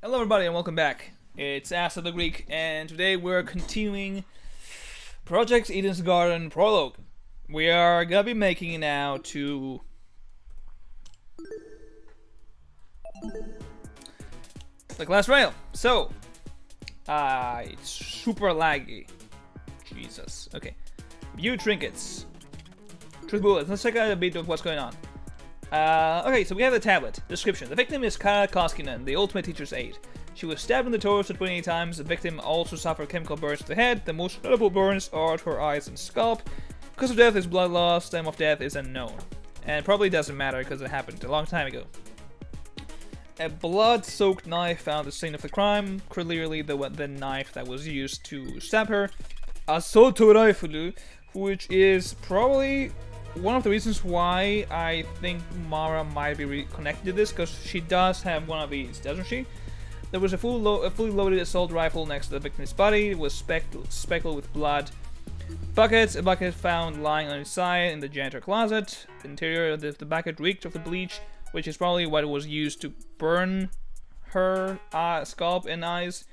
Hello everybody and welcome back. It's Asa the Greek and today we're continuing Project Eden's Garden prologue. We are gonna be making it now to the class rail. So it's super laggy. Jesus. Okay. View trinkets. Truth bullets. Let's check out a bit of what's going on. Okay, so we have the tablet. Description. The victim is Kara Koskinen, the ultimate teacher's aide. She was stabbed in the torso 28 times. The victim also suffered chemical burns to the head. The most notable burns are to her eyes and scalp. Cause of death is blood loss. Time of death is unknown. And probably doesn't matter because it happened a long time ago. A blood-soaked knife found at the scene of the crime. Clearly the knife that was used to stab her. A Soto rifle, which is probably one of the reasons why I think Mara might be connected to this, because she does have one of these, doesn't she? There was a fully loaded assault rifle next to the victim's body. It was speckled with blood. A bucket found lying on its side in the janitor closet. The interior of the bucket reeked of the bleach, which is probably what was used to burn her scalp and eyes.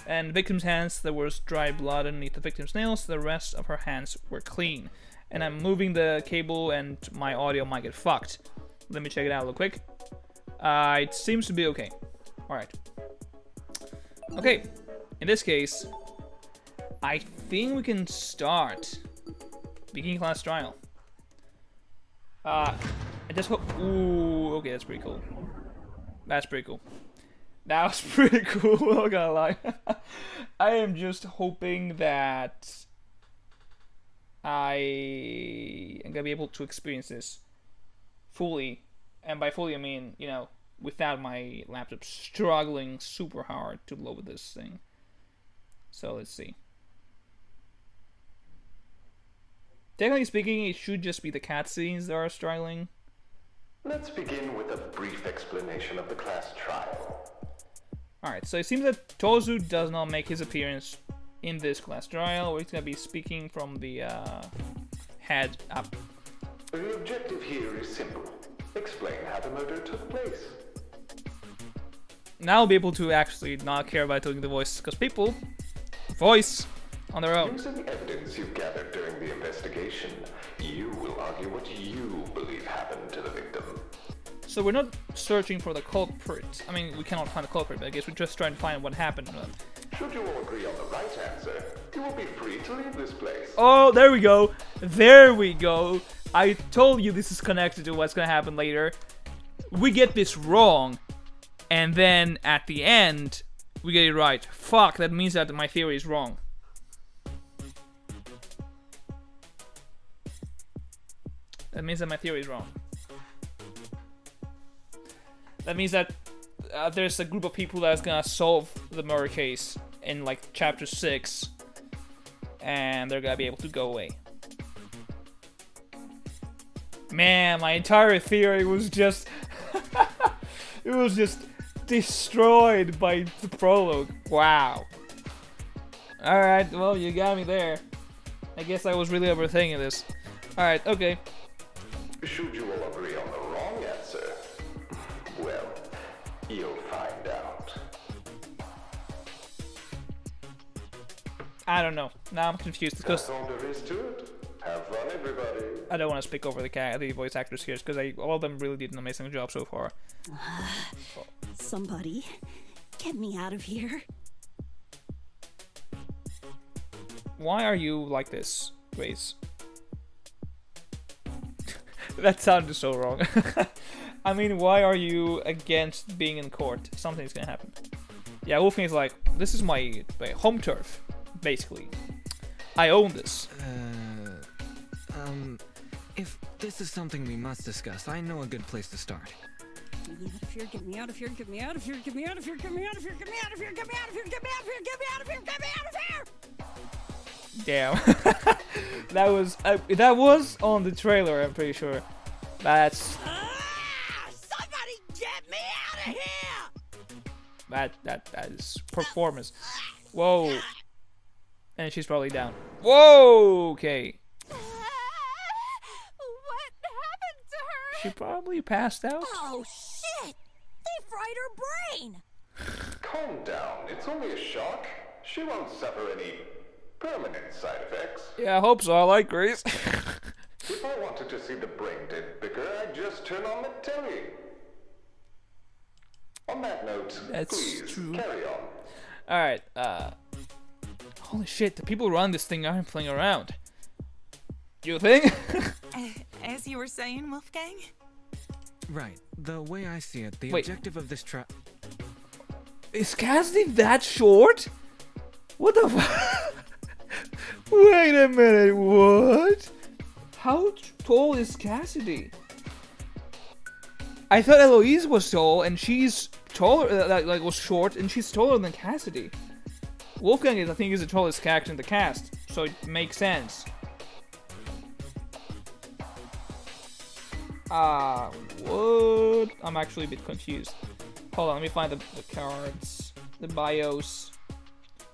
And the victim's hands, there was dry blood underneath the victim's nails. The rest of her hands were clean. And I'm moving the cable and my audio might get fucked. Let me check it out real quick. It seems to be okay. Alright. Okay, in this case, I think we can start beginning class trial. I just hope. Ooh, okay, that's pretty cool. That's pretty cool. That was pretty cool, I'm not gonna lie. I am just hoping that I am gonna be able to experience this fully, and by fully I mean, you know, without my laptop struggling super hard to load this thing. So let's see. Technically speaking, it should just be the cutscenes that are struggling. Let's begin with a brief explanation of the class trial. Alright, so it seems that Tozu does not make his appearance in this class trial, where he's gonna be speaking from the head up. The objective here is simple. Explain how the murder took place. Now I'll be able to actually not care about doing the voice, because people voice on their own. Using evidence you've gathered during the investigation, you will argue what you believe happened to the victim. So we're not searching for the culprit. I mean, we cannot find the culprit, but I guess we're just trying to find what happened to them. Should you all agree on the right answer, you will be free to leave this place. Oh, there we go. There we go. I told you this is connected to what's gonna happen later. We get this wrong, and then at the end, we get it right. Fuck, that means that my theory is wrong. That means that my theory is wrong. That means that there's a group of people that's gonna solve the murder case in like chapter 6, and they're gonna be able to go away. Man, my entire theory was just it was just destroyed by the prologue. Wow. Alright, well, you got me there. I guess I was really overthinking this. Alright, okay. Should you all agree on the wrong answer, well, you'll find out. I don't know. Now I'm confused because That's all there is to it. Have fun, everybody. I don't want to speak over the voice actors here because all of them really did an amazing job so far. Somebody, get me out of here. Why are you like this, Grace? That sounded so wrong. I mean, why are you against being in court? Something's gonna happen. Yeah, Wolfgang is like, this is my home turf, basically. I own this. If this is something we must discuss, I know a good place to start. Get me out of here, get me out of here, get me out of here, get me out of here, get me out of here, get me out of here, get me out of here, get me out of here, get me out of here, get me out of here! Damn. that was on the trailer, I'm pretty sure. That's... Somebody get me out of here! That is performance. Whoa. And she's probably down. Whoa, okay. What happened to her? She probably passed out. Oh shit! They fried her brain! calm down. It's only a shock. She won't suffer any permanent side effects. Yeah, I hope so. I like Grace. If I wanted to see the brain dead bicker, I'd just turn on the telly. On that note, That's please true. carry on. Alright, holy shit, the people who run this thing aren't playing around. You think? As you were saying, Wolfgang? Right. The way I see it, the Wait. objective of this trap. Is Cassidy that short? What the fuck? Wait a minute, what? How tall is Cassidy? I thought Eloise was tall, and she's taller, like was short, and she's taller than Cassidy. Wolfgang is, I think, is the tallest character in the cast, so it makes sense. What? I'm actually a bit confused. Hold on, let me find the cards, the bios.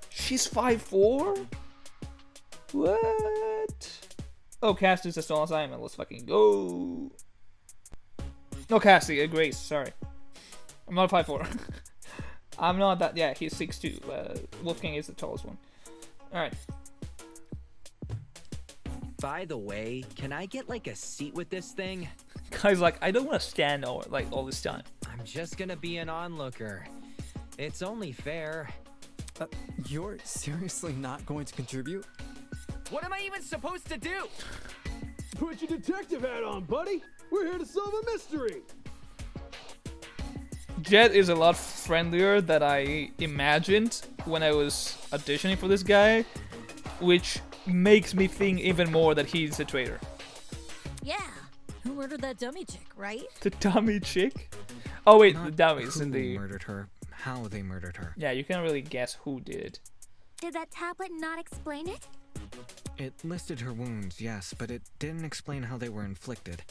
She's 5'4"? What? Oh, Cassidy's as tall as I am. Let's fucking go. No, Cassidy, Grace, sorry. I'm not 5'4". I'm not that. Yeah, he's 6'2". Wolfgang is the tallest one. Alright. By the way, can I get like a seat with this thing? Guy's like, I don't want to stand all this time. I'm just gonna be an onlooker. It's only fair. You're seriously not going to contribute? What am I even supposed to do? Put your detective hat on, buddy. We're here to solve a mystery. Jet is a lot friendlier than I imagined when I was auditioning for this guy, which makes me think even more that he's a traitor. Yeah. Who murdered that dummy chick, right? The dummy chick? Oh wait, the Not dummies who in the... murdered her, how they murdered her. Yeah, you can't really guess who did it. Did that tablet not explain it? It listed her wounds, yes, but it didn't explain how they were inflicted.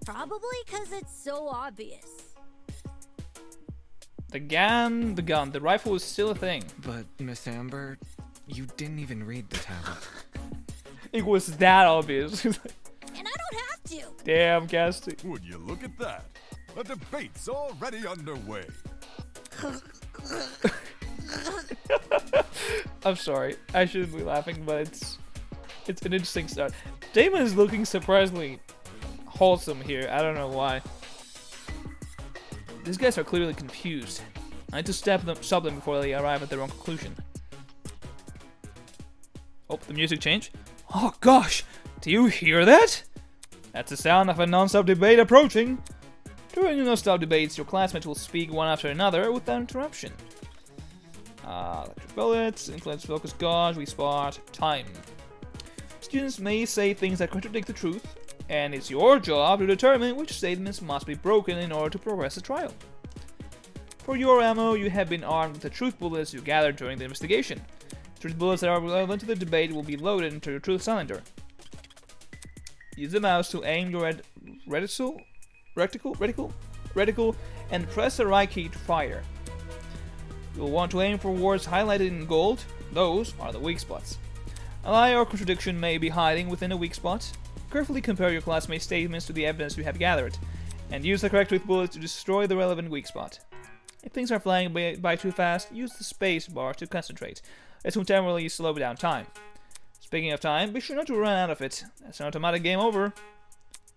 Probably because it's so obvious. The gun, the rifle is still a thing. But, Miss Amber, you didn't even read the tablet. It was that obvious. And I don't have to. Damn, Casty. Would you look at that? A debate's already underway. I'm sorry. I shouldn't be laughing, but it's an interesting start. Damon is looking surprisingly wholesome here. I don't know why. These guys are clearly confused. I need to stop them before they arrive at their own conclusion. Oh, the music changed. Oh gosh, do you hear that? That's the sound of a non-stop debate approaching. During the non-stop debates, your classmates will speak one after another without interruption. Electric bullets, influence, focus, gauge, we spot, time. Students may say things that contradict the truth, and it's your job to determine which statements must be broken in order to progress the trial. For your ammo, you have been armed with the truth bullets you gathered during the investigation. Truth bullets that are relevant to the debate will be loaded into your truth cylinder. Use the mouse to aim your reticle, and press the right key to fire. You'll want to aim for words highlighted in gold. Those are the weak spots. A lie or contradiction may be hiding within a weak spot. Carefully compare your classmates' statements to the evidence you have gathered, and use the correct truth bullet to destroy the relevant weak spot. If things are flying by too fast, use the space bar to concentrate. This will temporarily slow down time. Speaking of time, be sure not to run out of it. That's an automatic game over.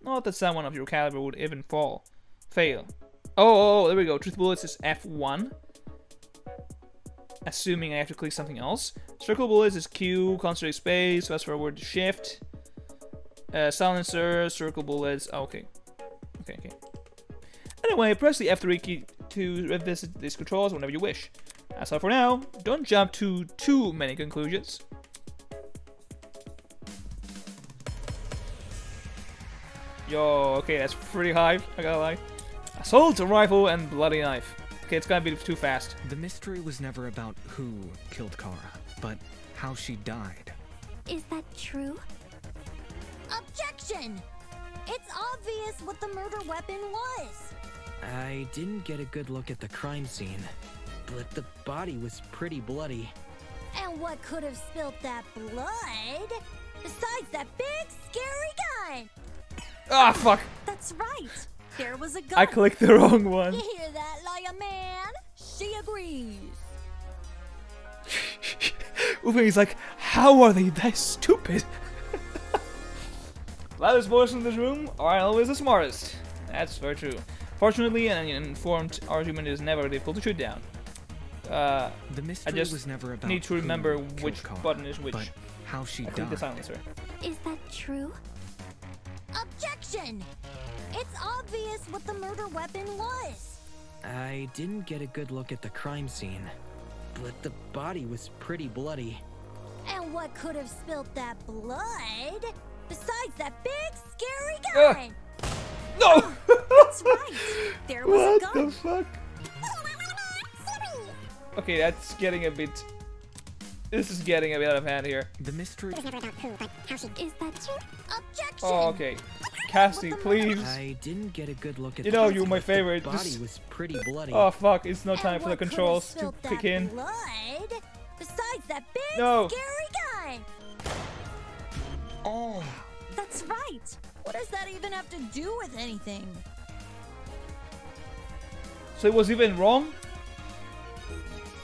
Not that someone of your caliber would even fail. Oh, there we go. Truth bullets is F1. Assuming I have to click something else. Circle bullets is Q, concentrate space, fast forward shift. Silencer, circle bullets. Oh, okay. Okay. Anyway, press the F3 key to revisit these controls whenever you wish. That's all for now. Don't jump to too many conclusions. Yo, okay, that's pretty high, I gotta lie. Assault, rifle, and bloody knife. Okay, it's gonna be too fast. The mystery was never about who killed Kara, but how she died. Is that true? Objection! It's obvious what the murder weapon was. I didn't get a good look at the crime scene, but the body was pretty bloody. And what could have spilled that blood? Besides that big, scary gun! Ah, fuck! That's right. There was a gun. I clicked the wrong one. You hear that, liar man? She agrees. Wolfgang like, how are they that stupid? Loudest voice in this room are always the smartest. That's very true. Fortunately, an informed argument is never difficult to shoot down. The mystery I just was never about need to remember who killed which Kara, button is which. but how she I click the died. silencer. Is that true? Objection! It's obvious what the murder weapon was. I didn't get a good look at the crime scene, but the body was pretty bloody. And what could have spilt that blood? Besides that big, scary gun! No! That's right. There was What a gun. the fuck? Okay, that's getting a bit... This is getting a bit out of hand here. The mystery. Is that true? Objection! Oh, okay. Cassie, please. I didn't get a good look at You the know crime you're scene, my but favorite. The body Just- was pretty bloody. Oh fuck, it's no And time for the what could have controls to spilt kick that in. blood? Besides that big, No. scary gun! That's right. What does that even have to do with anything? So it was even wrong?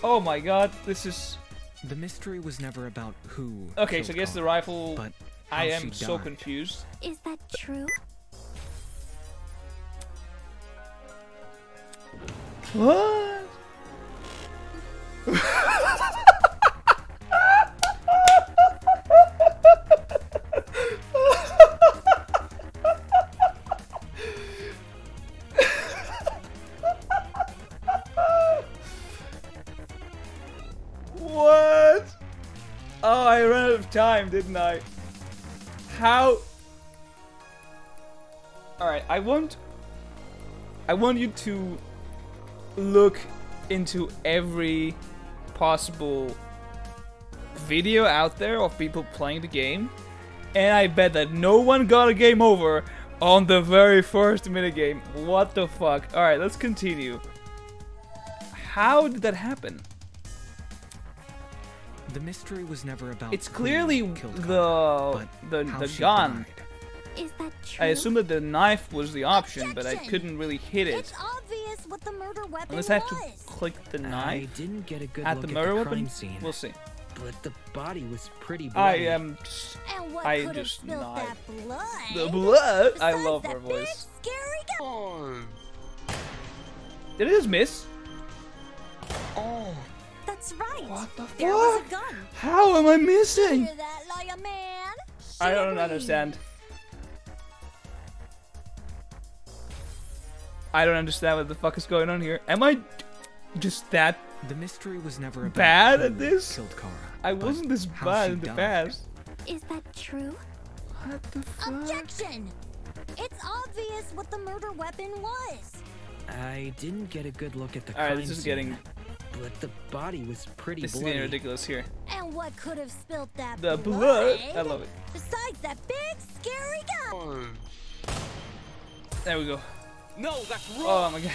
Oh my god, this is... The mystery was never about who. Okay, killed so I guess the Kara, rifle... But I how am she so died. confused. Is that true? What? What? Oh, I ran out of time, didn't I? How? Alright, I want you to look into every possible video out there of people playing the game, and I bet that no one got a game over on the very first minigame. What the fuck? Alright, let's continue. How did that happen? The mystery was never about. It's who clearly killed Kara, the but how she gun. died. Is that true? I assume that the knife was the option, but I Objection! couldn't really hit it. It's obvious what the murder weapon Unless I have to was. click the I knife didn't get a good at look the at murder the weapon. crime scene, We'll see. but the body was pretty I bloody. am just... And what I could have just spilled not- that blood? The blood! I Besides love that her big, voice. scary gun. Did it just miss? That's right. What the There was fuck? a gun. How am I missing? Hear that, like a man? I don't Shivering. understand. I don't understand what the fuck is going on here. Am I just that The mystery was never about bad who at this? killed Kara, I but wasn't this how bad she in the died. past. Is that true? What the fuck? Objection! It's obvious what the murder weapon was. I didn't get a good look at the Alright, crime this is scene, getting but the body was pretty this is bloody. getting ridiculous here. And what could have spilled that The blood. I love it. Besides that big, scary gun. There we go. No, that's wrong. Oh my god.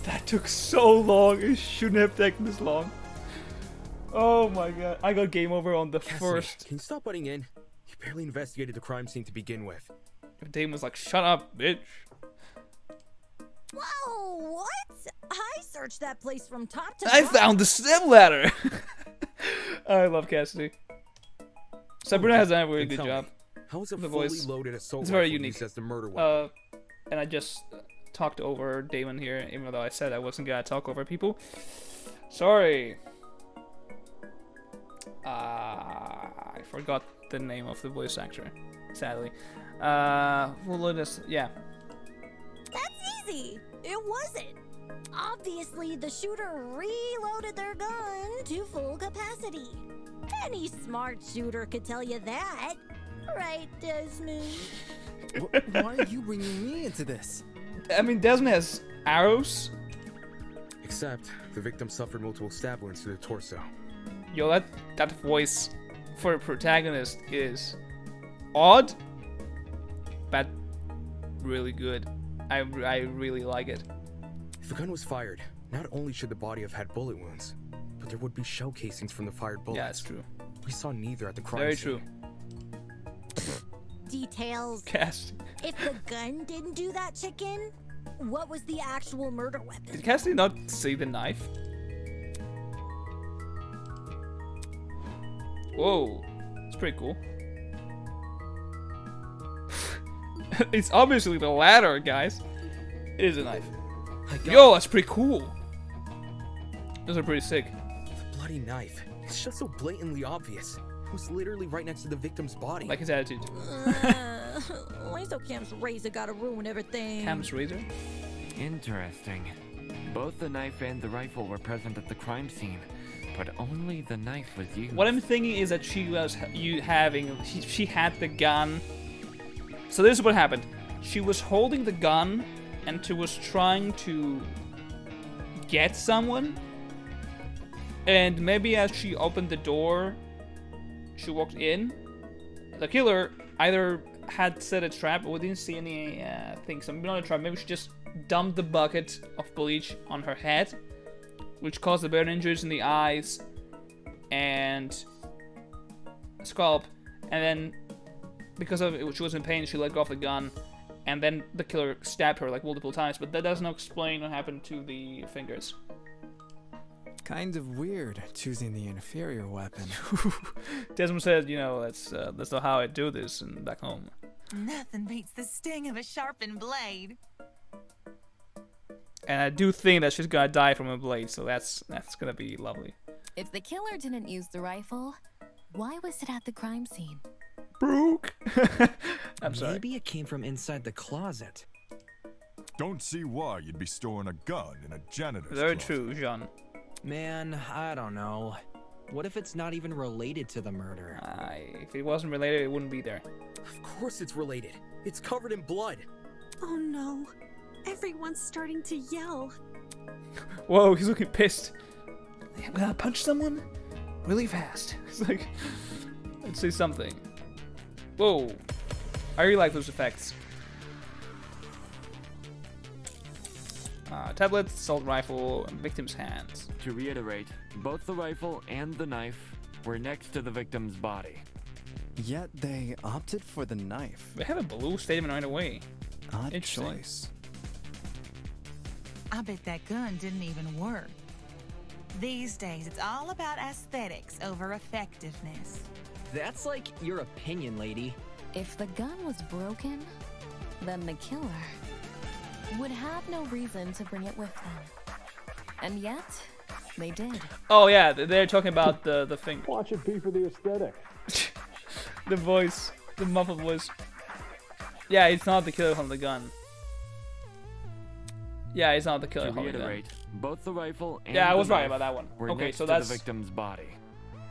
That took so long. It shouldn't have taken this long. Oh my god. I got game over on the first. Can you stop butting in? You barely investigated the crime scene to begin with. Dame was like, shut up, bitch. Whoa, what? I searched that place from top to I bottom. found the step ladder. I love Cassidy. Sabrina has done a really good Tell job. me, how was a The fully voice. loaded assault It's very rifle unique. used as the murder weapon? And I just talked over Damon here, even though I said I wasn't gonna talk over people. Sorry. I forgot the name of the voice actor, sadly. Well, yeah. That's easy. It wasn't. Obviously, the shooter reloaded their gun to full capacity. Any smart shooter could tell you that. Right, Desmond? Why are you bringing me into this? I mean, Desmond has arrows. Except, the victim suffered multiple stab wounds to the torso. Yo, that voice for a protagonist is odd, but really good. I really like it. If the gun was fired, not only should the body have had bullet wounds, but there would be shell casings from the fired bullets. Yeah, it's true. We saw neither at the crime Very scene. true. Details. Cassidy. If the gun didn't do that, chicken, what was the actual murder weapon? Did Cassidy not see the knife? Whoa, it's pretty cool. It's obviously the latter, guys. It is a knife. Yo, that's pretty cool. Those are pretty sick. The bloody knife. It's just so blatantly obvious. It was literally right next to the victim's body. Like his attitude. Why so Cam's razor gotta ruin everything? Cam's razor? Interesting. Both the knife and the rifle were present at the crime scene, but only the knife was used. What I'm thinking is that she was she had the gun. So this is what happened. She was holding the gun and she was trying to get someone. And maybe as she opened the door, she walked in. The killer either had set a trap or we didn't see any things. So maybe not a trap. Maybe she just dumped the bucket of bleach on her head, which caused the burn injuries in the eyes and scalp. And then, because of it, she was in pain, she let go of the gun. And then the killer stabbed her like multiple times. But that doesn't explain what happened to the fingers. Kind of weird choosing the inferior weapon. Desmond said, you know, that's not how I do this and back home. Nothing beats the sting of a sharpened blade. And I do think that she's gonna die from a blade, so that's gonna be lovely. If the killer didn't use the rifle, why was it at the crime scene? Brooke. I'm sorry. Maybe it came from inside the closet. Don't see why you'd be storing a gun in a janitor's Very closet. true, Jean. Man, I don't know. What if it's not even related to the murder? If it wasn't related, it wouldn't be there. Of course it's related. It's covered in blood. Oh no. Everyone's starting to yell. Whoa, he's looking pissed. I'm gonna punch someone really fast. It's like, let's say something. Whoa. I really like those effects. Tablet, assault rifle, and victim's hands. To reiterate, both the rifle and the knife were next to the victim's body. Yet they opted for the knife. They have a blue statement right away. Odd Interesting. choice. I bet that gun didn't even work. These days, it's all about aesthetics over effectiveness. That's like your opinion, lady. If the gun was broken, then the killer would have no reason to bring it with them. And yet, they did. Oh yeah, they're talking about the thing. Watch it be for the aesthetic. The voice, the muffled voice. Yeah, it's not the killer from the gun. Yeah, it's not the killer To from the gun. reiterate, both the rifle and Yeah, I was the right knife about that one. were Okay, next so to that's. the victim's body.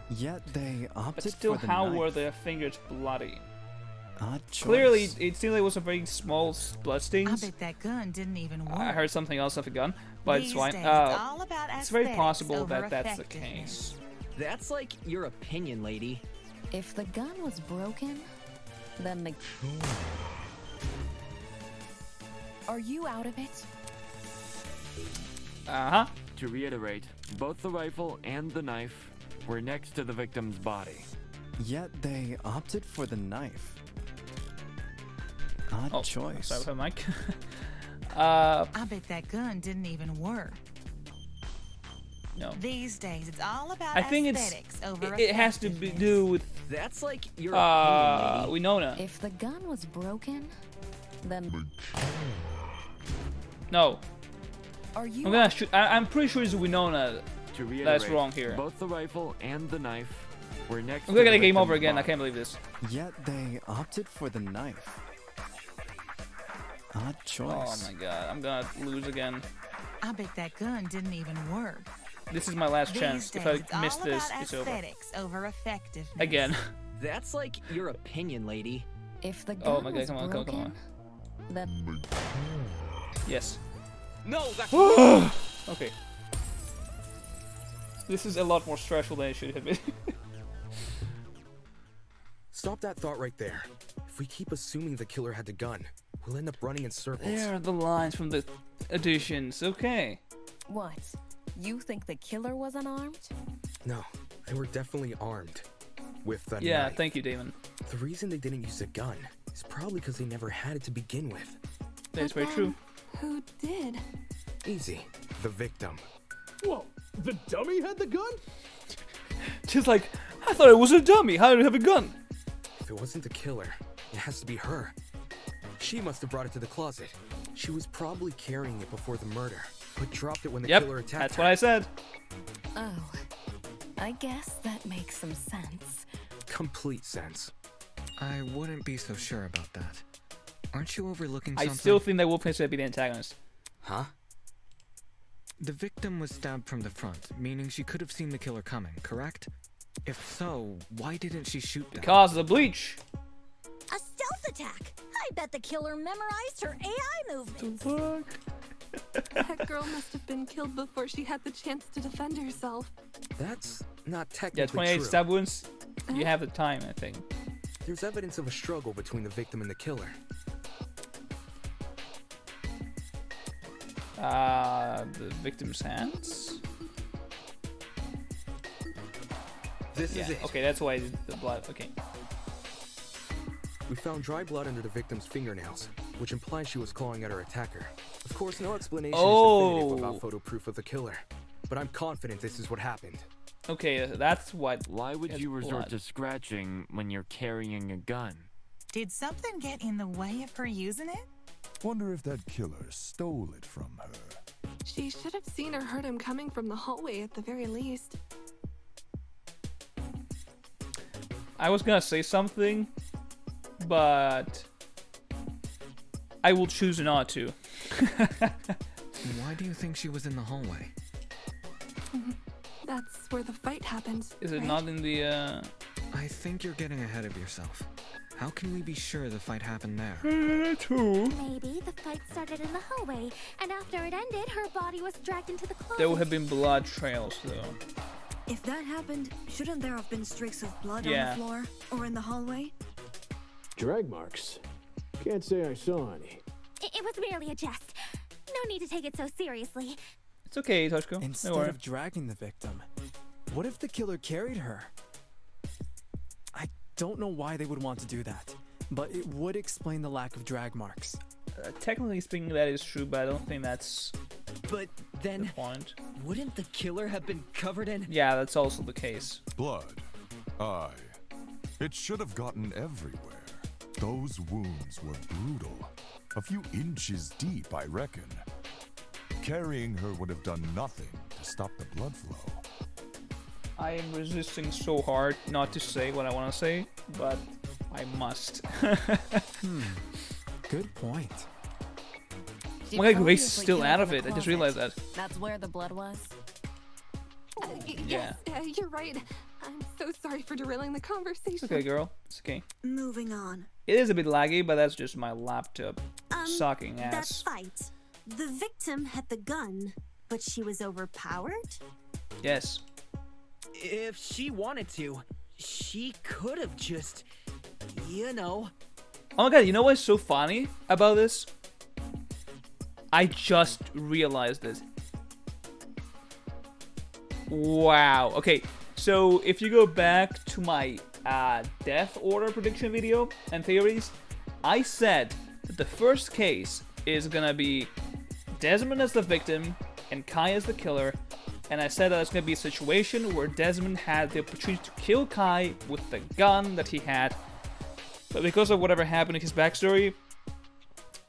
Yet they opted But still, for the how knife. were their fingers bloody? Odd choice. Clearly, it seemed like it was a very small blood I stains. bet that gun didn't even work. I heard something else of a gun, but it's These fine. days, it's all about It's very aesthetics possible over that that's the effectiveness. case. That's like your opinion, lady. If the gun was broken, then the... Are you out of it? Uh-huh. To reiterate, both the rifle and the knife were next to the victim's body. Yet they opted for the knife. Odd Oh, choice. sorry for Mike. I bet that gun didn't even work. No. These days, it's all about I think aesthetics over it has to do with That's like your opinion, lady. Winona. If the gun was broken, then... No. Are you... I'm gonna shoot. I'm pretty sure it's Winona. To reiterate, That's wrong here. both the rifle and the knife were next I'm to gonna the get a game over victim's again. I body. can't believe this. Yet they opted for the knife. Odd Oh choice. my god, I'm gonna lose again. I bet that gun didn't even work. This is my last These chance. days, If it's I miss all this, about it's over. aesthetics over effectiveness. Again. That's like your opinion, lady. If the gun Oh my god, was come on, come on, come broken, on. then... Yes. No, that's Okay. This is a lot more stressful than it should have been. Stop that thought right there. If we keep assuming the killer had the gun, we'll end up running in circles. There are the lines from the editions. Okay. What? You think the killer was unarmed? No, they were definitely armed. With the Yeah, knife. thank you, Damon. The reason they didn't use a gun is probably because they never had it to begin with. That is very true. Who did? Easy. The victim. Whoa, the dummy had the gun? Just like, I thought it was a dummy. How did it have a gun? If it wasn't the killer, it has to be her. She must have brought it to the closet. She was probably carrying it before the murder, but dropped it when the killer attacked her. That's what I said. Oh, I guess that makes some sense. Complete sense. I wouldn't be so sure about that. Aren't you overlooking something? I still think that Wolfgang should be the antagonist. Huh? The victim was stabbed from the front, meaning she could have seen the killer coming, correct? If so, why didn't she shoot down? Because of the bleach. A stealth attack. I bet the killer memorized her AI movements. That girl must have been killed before she had the chance to defend herself. That's not technically Yeah, 28 true. stab wounds. You have the time, I think. There's evidence of a struggle between the victim and the killer. The victim's hands. This is it. Okay, that's why the blood. Okay. We found dry blood under the victim's fingernails, which implies she was clawing at her attacker. Of course, no explanation is definitive about photo proof of the killer, but I'm confident this is what happened. Okay, that's what. Why would you resort to scratching when you're carrying a gun? Did something get in the way of her using it? Wonder if that killer stole it from her. She should have seen or heard him coming from the hallway at the very least. I was gonna say something, but I will choose not to. Why do you think she was in the hallway? That's where the fight happened. Is it right? not in the? I think you're getting ahead of yourself. How can we be sure the fight happened there? Maybe the fight started in the hallway, and after it ended, her body was dragged into the closet. There would have been blood trails, though. If that happened, shouldn't there have been streaks of blood on Yeah. the floor or in the hallway? Drag marks? Can't say I saw any. It was merely a jest. No need to take it so seriously. It's okay, Toshko. Instead Don't worry. of dragging the victim, what if the killer carried her? I don't know why they would want to do that, but it would explain the lack of drag marks. Technically speaking, that is true, but I don't think that's But then, the point. wouldn't the killer have been covered in? Yeah, that's also the case. Blood. Aye. It should have gotten everywhere. Those wounds were brutal. A few inches deep, I reckon. Carrying her would have done nothing to stop the blood flow. I am resisting so hard not to say what I want to say, but I must. Good point. Oh my god, Grace is still out of it. I just realized that. That's where the blood was. Yeah. Yes, you're right. I'm so sorry for derailing the conversation. It's okay, girl. It's okay. Moving on. It is a bit laggy, but that's just my laptop sucking ass. That fight. The victim had the gun, but she was overpowered? Yes. If she wanted to, she could have just, you know. Oh my god, you know what's so funny about this? I just realized it. Wow. Okay, so if you go back to my death order prediction video and theories, I said that the first case is gonna be Desmond as the victim and Kai as the killer, and I said that it's gonna be a situation where Desmond had the opportunity to kill Kai with the gun that he had, but because of whatever happened in his backstory,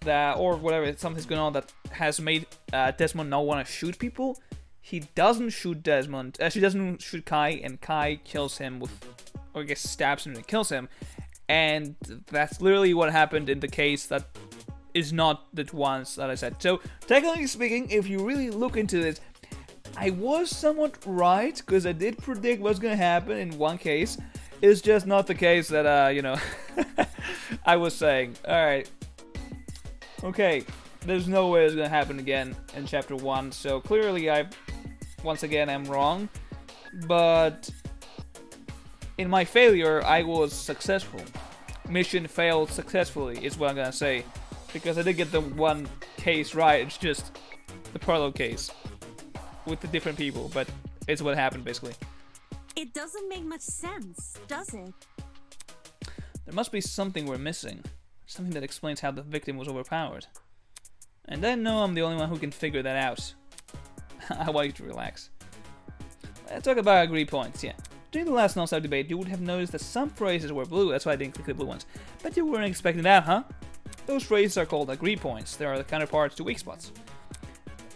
that or whatever something's going on that has made Desmond not want to shoot people, he doesn't shoot Desmond. She doesn't shoot Kai, and Kai kills him with, or I guess stabs him and kills him, and that's literally what happened in the case that is not the ones that I said. So technically speaking, if you really look into this, I was somewhat right because I did predict what's gonna happen in one case. It's just not the case that you know I was saying. All right. Okay, there's no way it's gonna happen again in chapter 1, so clearly I, once again, am wrong, but in my failure, I was successful. Mission failed successfully, is what I'm gonna say, because I did get the one case right, it's just the prologue case, with the different people, but it's what happened, basically. It doesn't make much sense, does it? There must be something we're missing. Something that explains how the victim was overpowered. And I know I'm the only one who can figure that out. I want you to relax. Let's talk about agree points, yeah. During the last non-stop debate, you would have noticed that some phrases were blue. That's why I didn't click the blue ones. But you weren't expecting that, huh? Those phrases are called agree points. They are the counterparts to weak spots.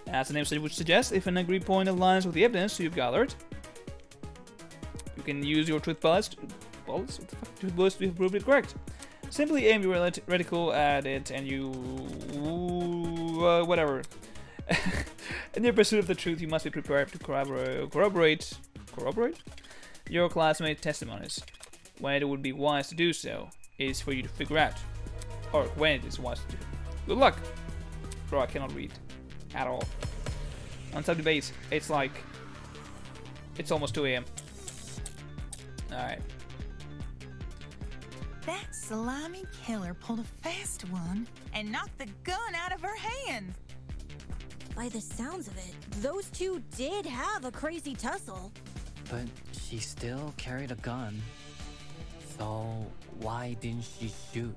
As the name would suggest, if an agree point aligns with the evidence you've gathered, you can use your truth bullets to prove it correct. Simply aim your reticle at it and you... whatever. In your pursuit of the truth, you must be prepared to corroborate your classmate testimonies. When it would be wise to do so is for you to figure out. Or when it is wise to do. Good luck! Bro, I cannot read. At all. On some debates, it's like... It's almost 2 AM. Alright. That slimy killer pulled a fast one and knocked the gun out of her hand. By the sounds of it, those two did have a crazy tussle. But she still carried a gun. So why didn't she shoot?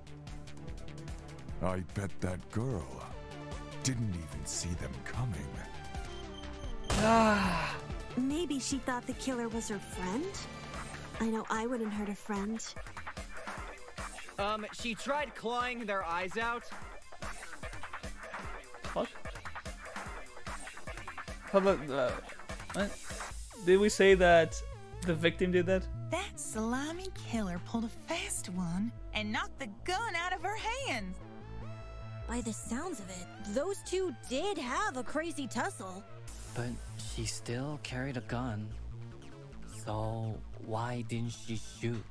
I bet that girl didn't even see them coming. Maybe she thought the killer was her friend? I know I wouldn't hurt a friend. She tried clawing their eyes out. What? How about, what? Did we say that the victim did that? That slimy killer pulled a fast one and knocked the gun out of her hand. By the sounds of it, those two did have a crazy tussle. But she still carried a gun. So why didn't she shoot?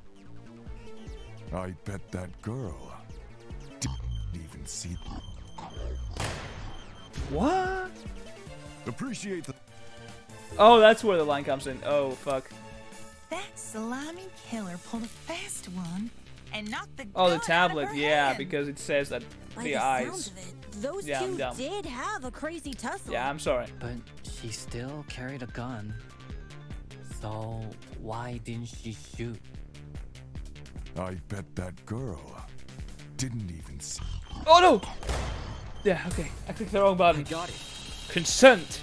I bet that girl didn't even see them. What? Appreciate the... Oh, that's where the line comes in. Oh, fuck. That slimy killer pulled a fast one and knocked the gun Oh, the out tablet, of her yeah, hand. because it says that By the the eyes. sounds of it, those Yeah, I'm two dumb. did have a crazy tussle. Yeah, I'm sorry. But she still carried a gun. So why didn't she shoot? I bet that girl didn't even see... Oh, no! Yeah, okay. I clicked the wrong button. I got it. Consent!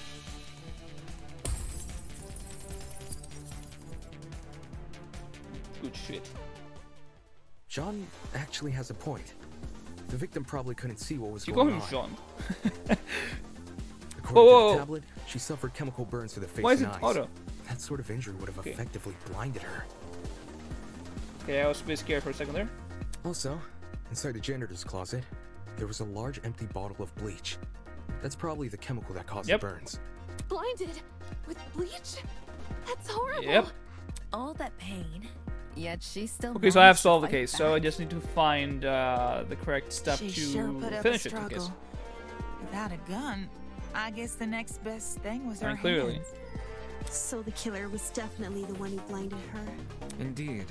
Good shit. John actually has a point. The victim probably couldn't see what was You going call him on. Sean. According Whoa. to the tablet, she suffered chemical burns to the face Why is and it eyes. auto? That sort of injury would have effectively blinded her. Okay, I was a bit scared for a second there. Also, inside the janitor's closet, there was a large empty bottle of bleach. That's probably the chemical that caused the burns. Blinded? With bleach? That's horrible. Yep. All that pain, yet she still. Okay, so I have managed to solved the fight case, back. so I just need to find the correct stuff She to sure put up a finish it, I guess. struggle. Without a gun, I guess the next best thing was I her mean, clearly. hands. So the killer was definitely the one who blinded her. Indeed.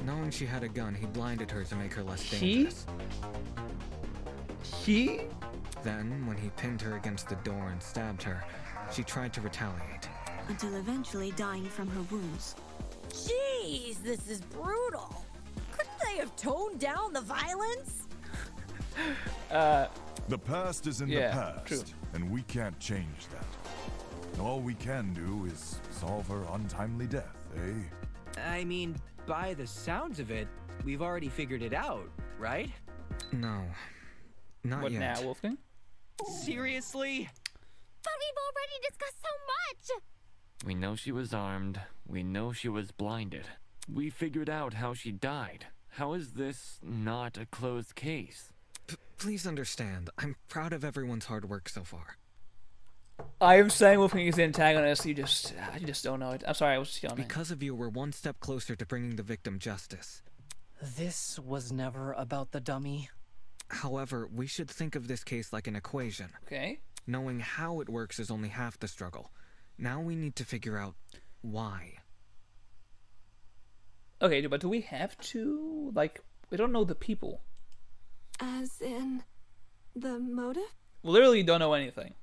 Knowing she had a gun, he blinded her to make her less He? dangerous. He? Then, when he pinned her against the door and stabbed her, she tried to retaliate. Until eventually dying from her wounds. Jeez, this is brutal. Couldn't they have toned down the violence? The past is in yeah, the past, true. and we can't change that. All we can do is solve her untimely death, eh? I mean, by the sounds of it, we've already figured it out, right? No. Not What yet. now, Wolfgang? Seriously? But we've already discussed so much. We know she was armed. We know she was blinded. We figured out how she died. How is this not a closed case? Please understand, I'm proud of everyone's hard work so far. I am saying Wolfgang is the antagonist. You just don't know it. I'm sorry, I was yawning. Because of you, we're one step closer to bringing the victim justice. This was never about the dummy. However, we should think of this case like an equation. Okay. Knowing how it works is only half the struggle. Now we need to figure out why. Okay, but do we have to? Like, we don't know the people. As in, the motive? We literally don't know anything.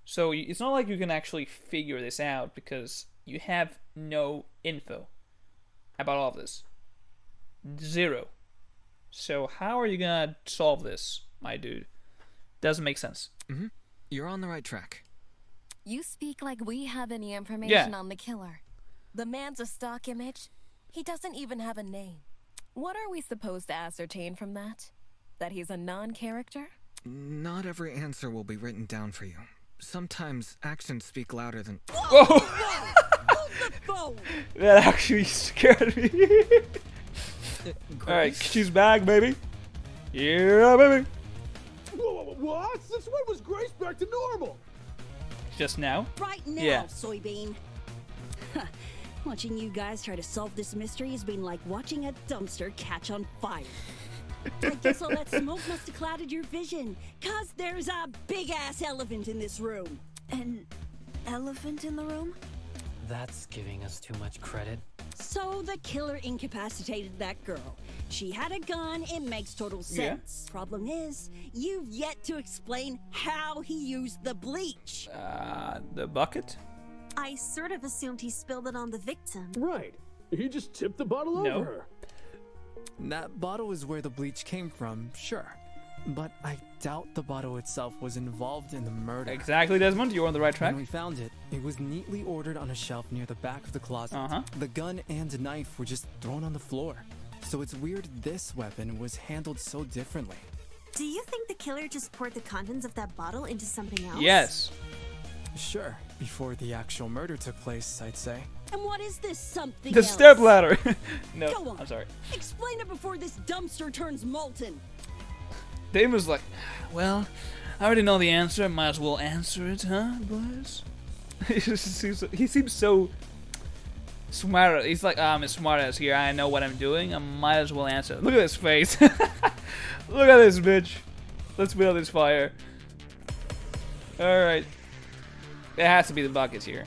So it's not like you can actually figure this out because you have no info about all of this. Zero. So how are you gonna solve this, my dude? Doesn't make sense. Mm-hmm. You're on the right track. You speak like we have any information on the killer. The man's a stock image. He doesn't even have a name. What are we supposed to ascertain from that? That he's a non-character? Not every answer will be written down for you. Sometimes actions speak louder than. Hold the phone! That actually scared me. Alright, she's back, baby. Yeah, baby. What? Since when was Grace back to normal? Just now? Right now, Yeah. soybean. Watching you guys try to solve this mystery has been like watching a dumpster catch on fire. I guess all that smoke must have clouded your vision, cause there's a big-ass elephant in this room. An elephant in the room? That's giving us too much credit. So the killer incapacitated that girl. She had a gun, it makes total sense. Problem is, you've yet to explain how he used the bleach. The bucket? I sort of assumed he spilled it on the victim. Right. He just tipped the bottle No. over her. That bottle is where the bleach came from, sure. But I doubt the bottle itself was involved in the murder. Exactly, Desmond. You're on the right track. When we found it, it was neatly ordered on a shelf near the back of the closet. Uh-huh. The gun and knife were just thrown on the floor. So it's weird this weapon was handled so differently. Do you think the killer just poured the contents of that bottle into something else? Yes. Sure, before the actual murder took place, I'd say. And what is this something The else? stepladder. No, Go on. I'm sorry. Explain it before this dumpster turns molten. Dave was like, well, I already know the answer. Might as well answer it, huh, boys? He seems so smart. He's like, I'm as smart as here. I know what I'm doing. I might as well answer. Look at his face. Look at this bitch. Let's build this fire. Alright. It has to be the bucket here.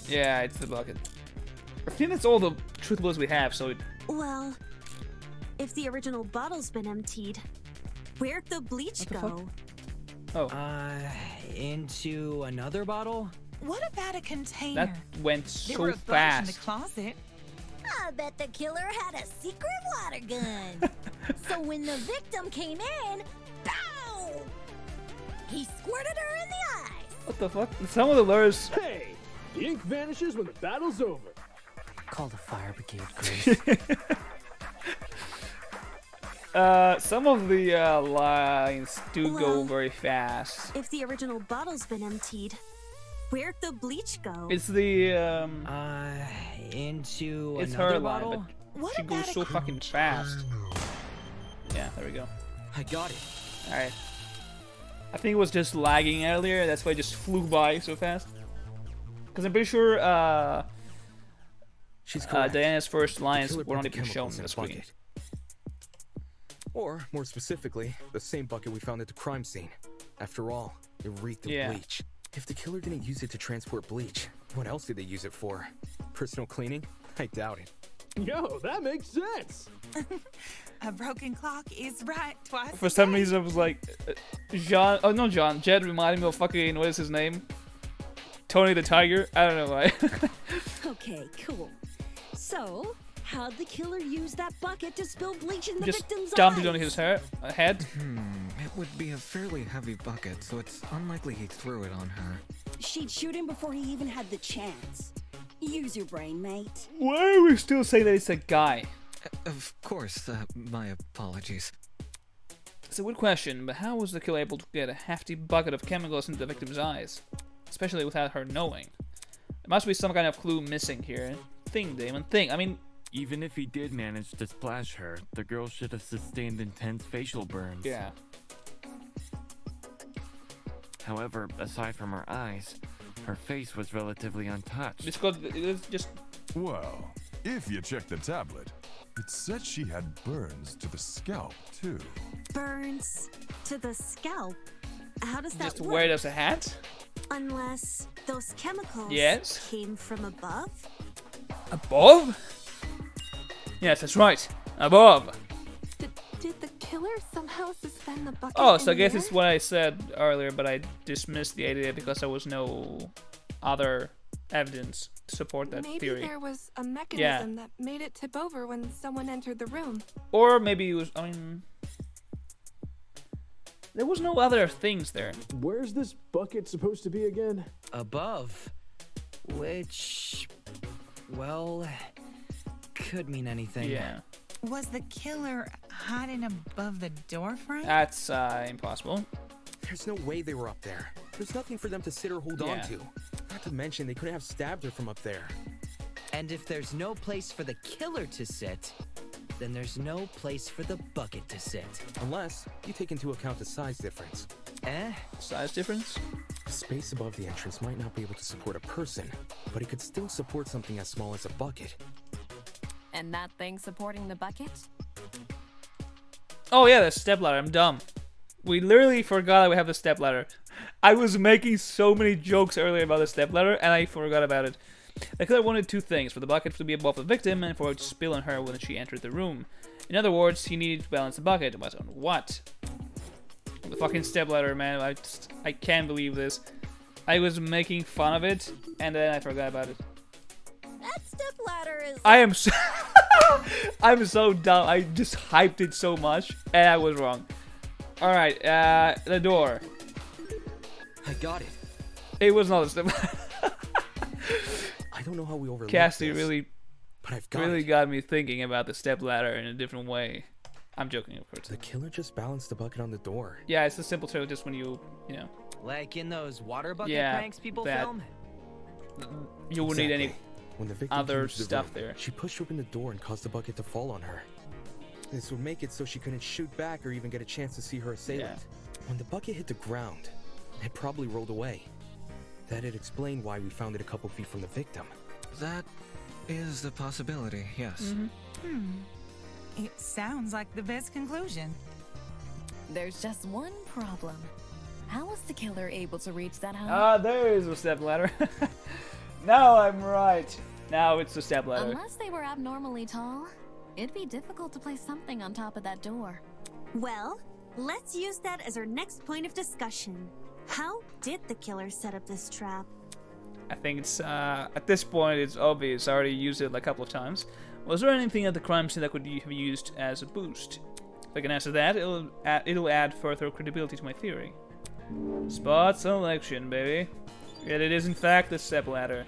Yeah, it's the bucket. I think that's all the truth was we have, so it... Well, if the original bottle's been emptied, where'd the bleach go? Oh. Into another bottle? What about a container? That went There so were a bunch in the fast. closet. I bet the killer had a secret water gun. So when the victim came in, pow! He squirted her in the eyes. What the fuck? Some of the lures... Hey! The ink vanishes when the battle's over. Call the fire brigade, Grace. Some of the lines do go Well, very fast. If the original bottle's been emptied, where'd the bleach go? It's the Into it's another her bottle? line, but What she goes about a so fucking fast. Yeah, there we go. I got it. All right. I think it was just lagging earlier. That's why it just flew by so fast. Because I'm pretty sure She's correct. Diana's first lines killer were not put the even shown chemicals on in the a screen. bucket. Or, more specifically, the same bucket we found at the crime scene. After all, it reeked of Yeah. bleach. If the killer didn't use it to transport bleach, what else did they use it for? Personal cleaning? I doubt it. Yo, that makes sense. A broken clock is right twice. For some reason, I was like, John. Oh no, John. Jed reminded me of fucking what is his name? Tony the Tiger. I don't know why. Okay, cool. So, how'd the killer use that bucket to spill bleach in the Just victim's dumped eyes? it on his head. It would be a fairly heavy bucket, so it's unlikely he threw it on her. She'd shoot him before he even had the chance. Use your brain, mate. Why are we still saying that it's a guy? Of course, my apologies. It's a good question, but how was the killer able to get a hefty bucket of chemicals into the victim's eyes? Especially without her knowing. There must be some kind of clue missing here. Think, Damon, think. I mean... Even if he did manage to splash her, the girl should have sustained intense facial burns. Yeah. However, aside from her eyes, her face was relatively untouched. It's just... Well, if you check the tablet, it said she had burns to the scalp, too. Burns to the scalp? How does that Just work? wear it as a hat? Unless those chemicals Yes. came from above? Above? Yes, that's right. Above. Did the killer somehow suspend the bucket? Oh, in so I guess the it's air? what I said earlier, but I dismissed the idea because there was no other evidence to support that Maybe theory. there was a mechanism that made it tip over when someone entered the room. Or maybe it was, I mean... There was no other things there. Where's this bucket supposed to be again? Above. Which well, could mean anything. Yeah. Was the killer hiding above the door frame? That's impossible. There's no way they were up there. There's nothing for them to sit or hold on to. Not to mention, they couldn't have stabbed her from up there. And if there's no place for the killer to sit, then there's no place for the bucket to sit. Unless you take into account the size difference. Size difference? The space above the entrance might not be able to support a person, but it could still support something as small as a bucket. And that thing supporting the bucket? Oh yeah, the stepladder. I'm dumb. We literally forgot that we have the stepladder. I was making so many jokes earlier about the stepladder, and I forgot about it. The killer wanted two things: for the bucket to be above the victim, and for it to spill on her when she entered the room. In other words, he needed to balance the bucket. But on what? The fucking stepladder, man. I can't believe this. I was making fun of it, and then I forgot about it. That stepladder is. I am so I'm so dumb. I just hyped it so much, and I was wrong. Alright, the door. I got it. It was not a stepladder. I don't know how we overlooked Cassie this, really, but I've got really it. got me thinking about the stepladder in a different way. I'm joking, of course. The killer just balanced the bucket on the door. Yeah, it's a simple trick, just when you know. Like in those water bucket Yeah, pranks people that- film? You won't need any When the victim other came to the stuff room, there. She pushed open the door and caused the bucket to fall on her. This would make it so she couldn't shoot back or even get a chance to see her assailant. When the bucket hit the ground, it probably rolled away. That'd explain why we found it a couple feet from the victim. That is a possibility, yes. It sounds like the best conclusion. There's just one problem. How was the killer able to reach that high? Ah, there is a stepladder. Now I'm right. Now it's the stepladder. Unless they were abnormally tall, it'd be difficult to place something on top of that door. Well, let's use that as our next point of discussion. How did the killer set up this trap? I think it's at this point it's obvious. I already used it like a couple of times. Was there anything at the crime scene that could be used as a boost? If I can answer that, it'll add further credibility to my theory. Spot selection, baby. Yet it is in fact the stepladder.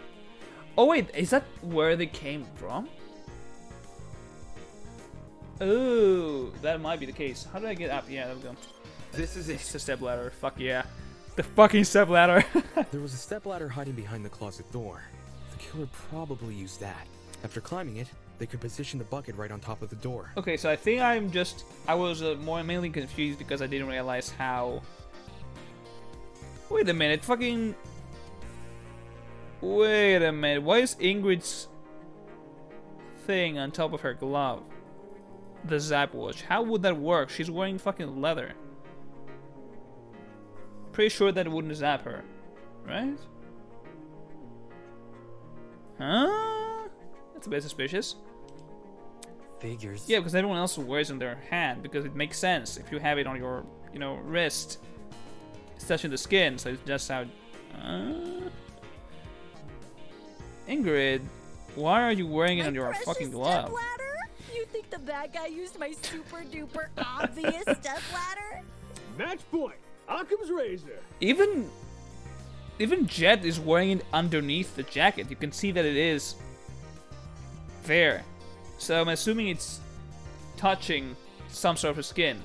Oh wait, is that where they came from? Oh, that might be the case. How did I get up? Yeah, there we go. This is it. It's the stepladder. Fuck yeah. The fucking stepladder. There was a stepladder hiding behind the closet door. The killer probably used that. After climbing it, they could position the bucket right on top of the door. Okay, so I think I was mainly confused because I didn't realize how... Wait a minute, Wait a minute, why is Ingrid's thing on top of her glove? The zap watch. How would that work? She's wearing fucking leather. Pretty sure that it wouldn't zap her, right? Huh? That's a bit suspicious. Figures. Yeah, because everyone else wears it in their hand, because it makes sense. If you have it on your, wrist, it's touching the skin, so it's just how... Ingrid, why are you wearing it on your fucking glove? Stepladder? You think the bad guy used my super duper obvious stepladder? Match point. Occam's razor. Even Jet is wearing it underneath the jacket. You can see that it is there. So I'm assuming it's touching some sort of skin.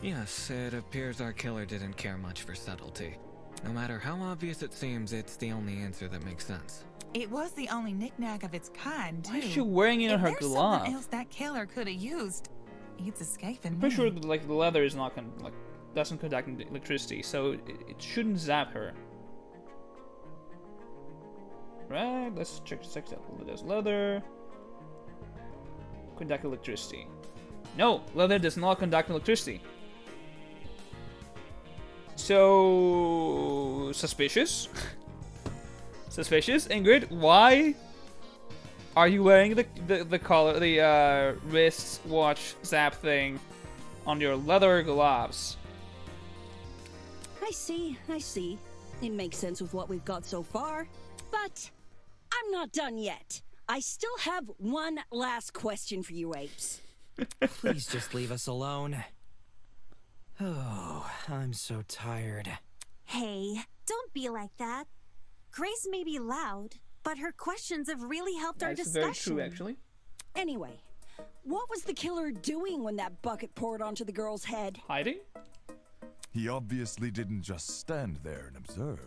Yes, it appears our killer didn't care much for subtlety. No matter how obvious it seems, it's the only answer that makes sense. It was the only knick-knack of its kind, too. Why is she wearing it on her If there's glove? something else that killer could have used, it's escaping I'm pretty me. sure that, the leather is not doesn't conduct electricity, so it shouldn't zap her. Right, let's check out. There's leather. Conduct electricity. No, leather does not conduct electricity. So suspicious. Suspicious, Ingrid. Why are you wearing the wrist watch zap thing on your leather gloves? I see. It makes sense with what we've got so far. But I'm not done yet. I still have one last question for you apes. Please just leave us alone. Oh, I'm so tired. Hey, don't be like that. Grace may be loud, but her questions have really helped our That's discussion. very true, actually. Anyway, what was the killer doing when that bucket poured onto the girl's head? Hiding? He obviously didn't just stand there and observe.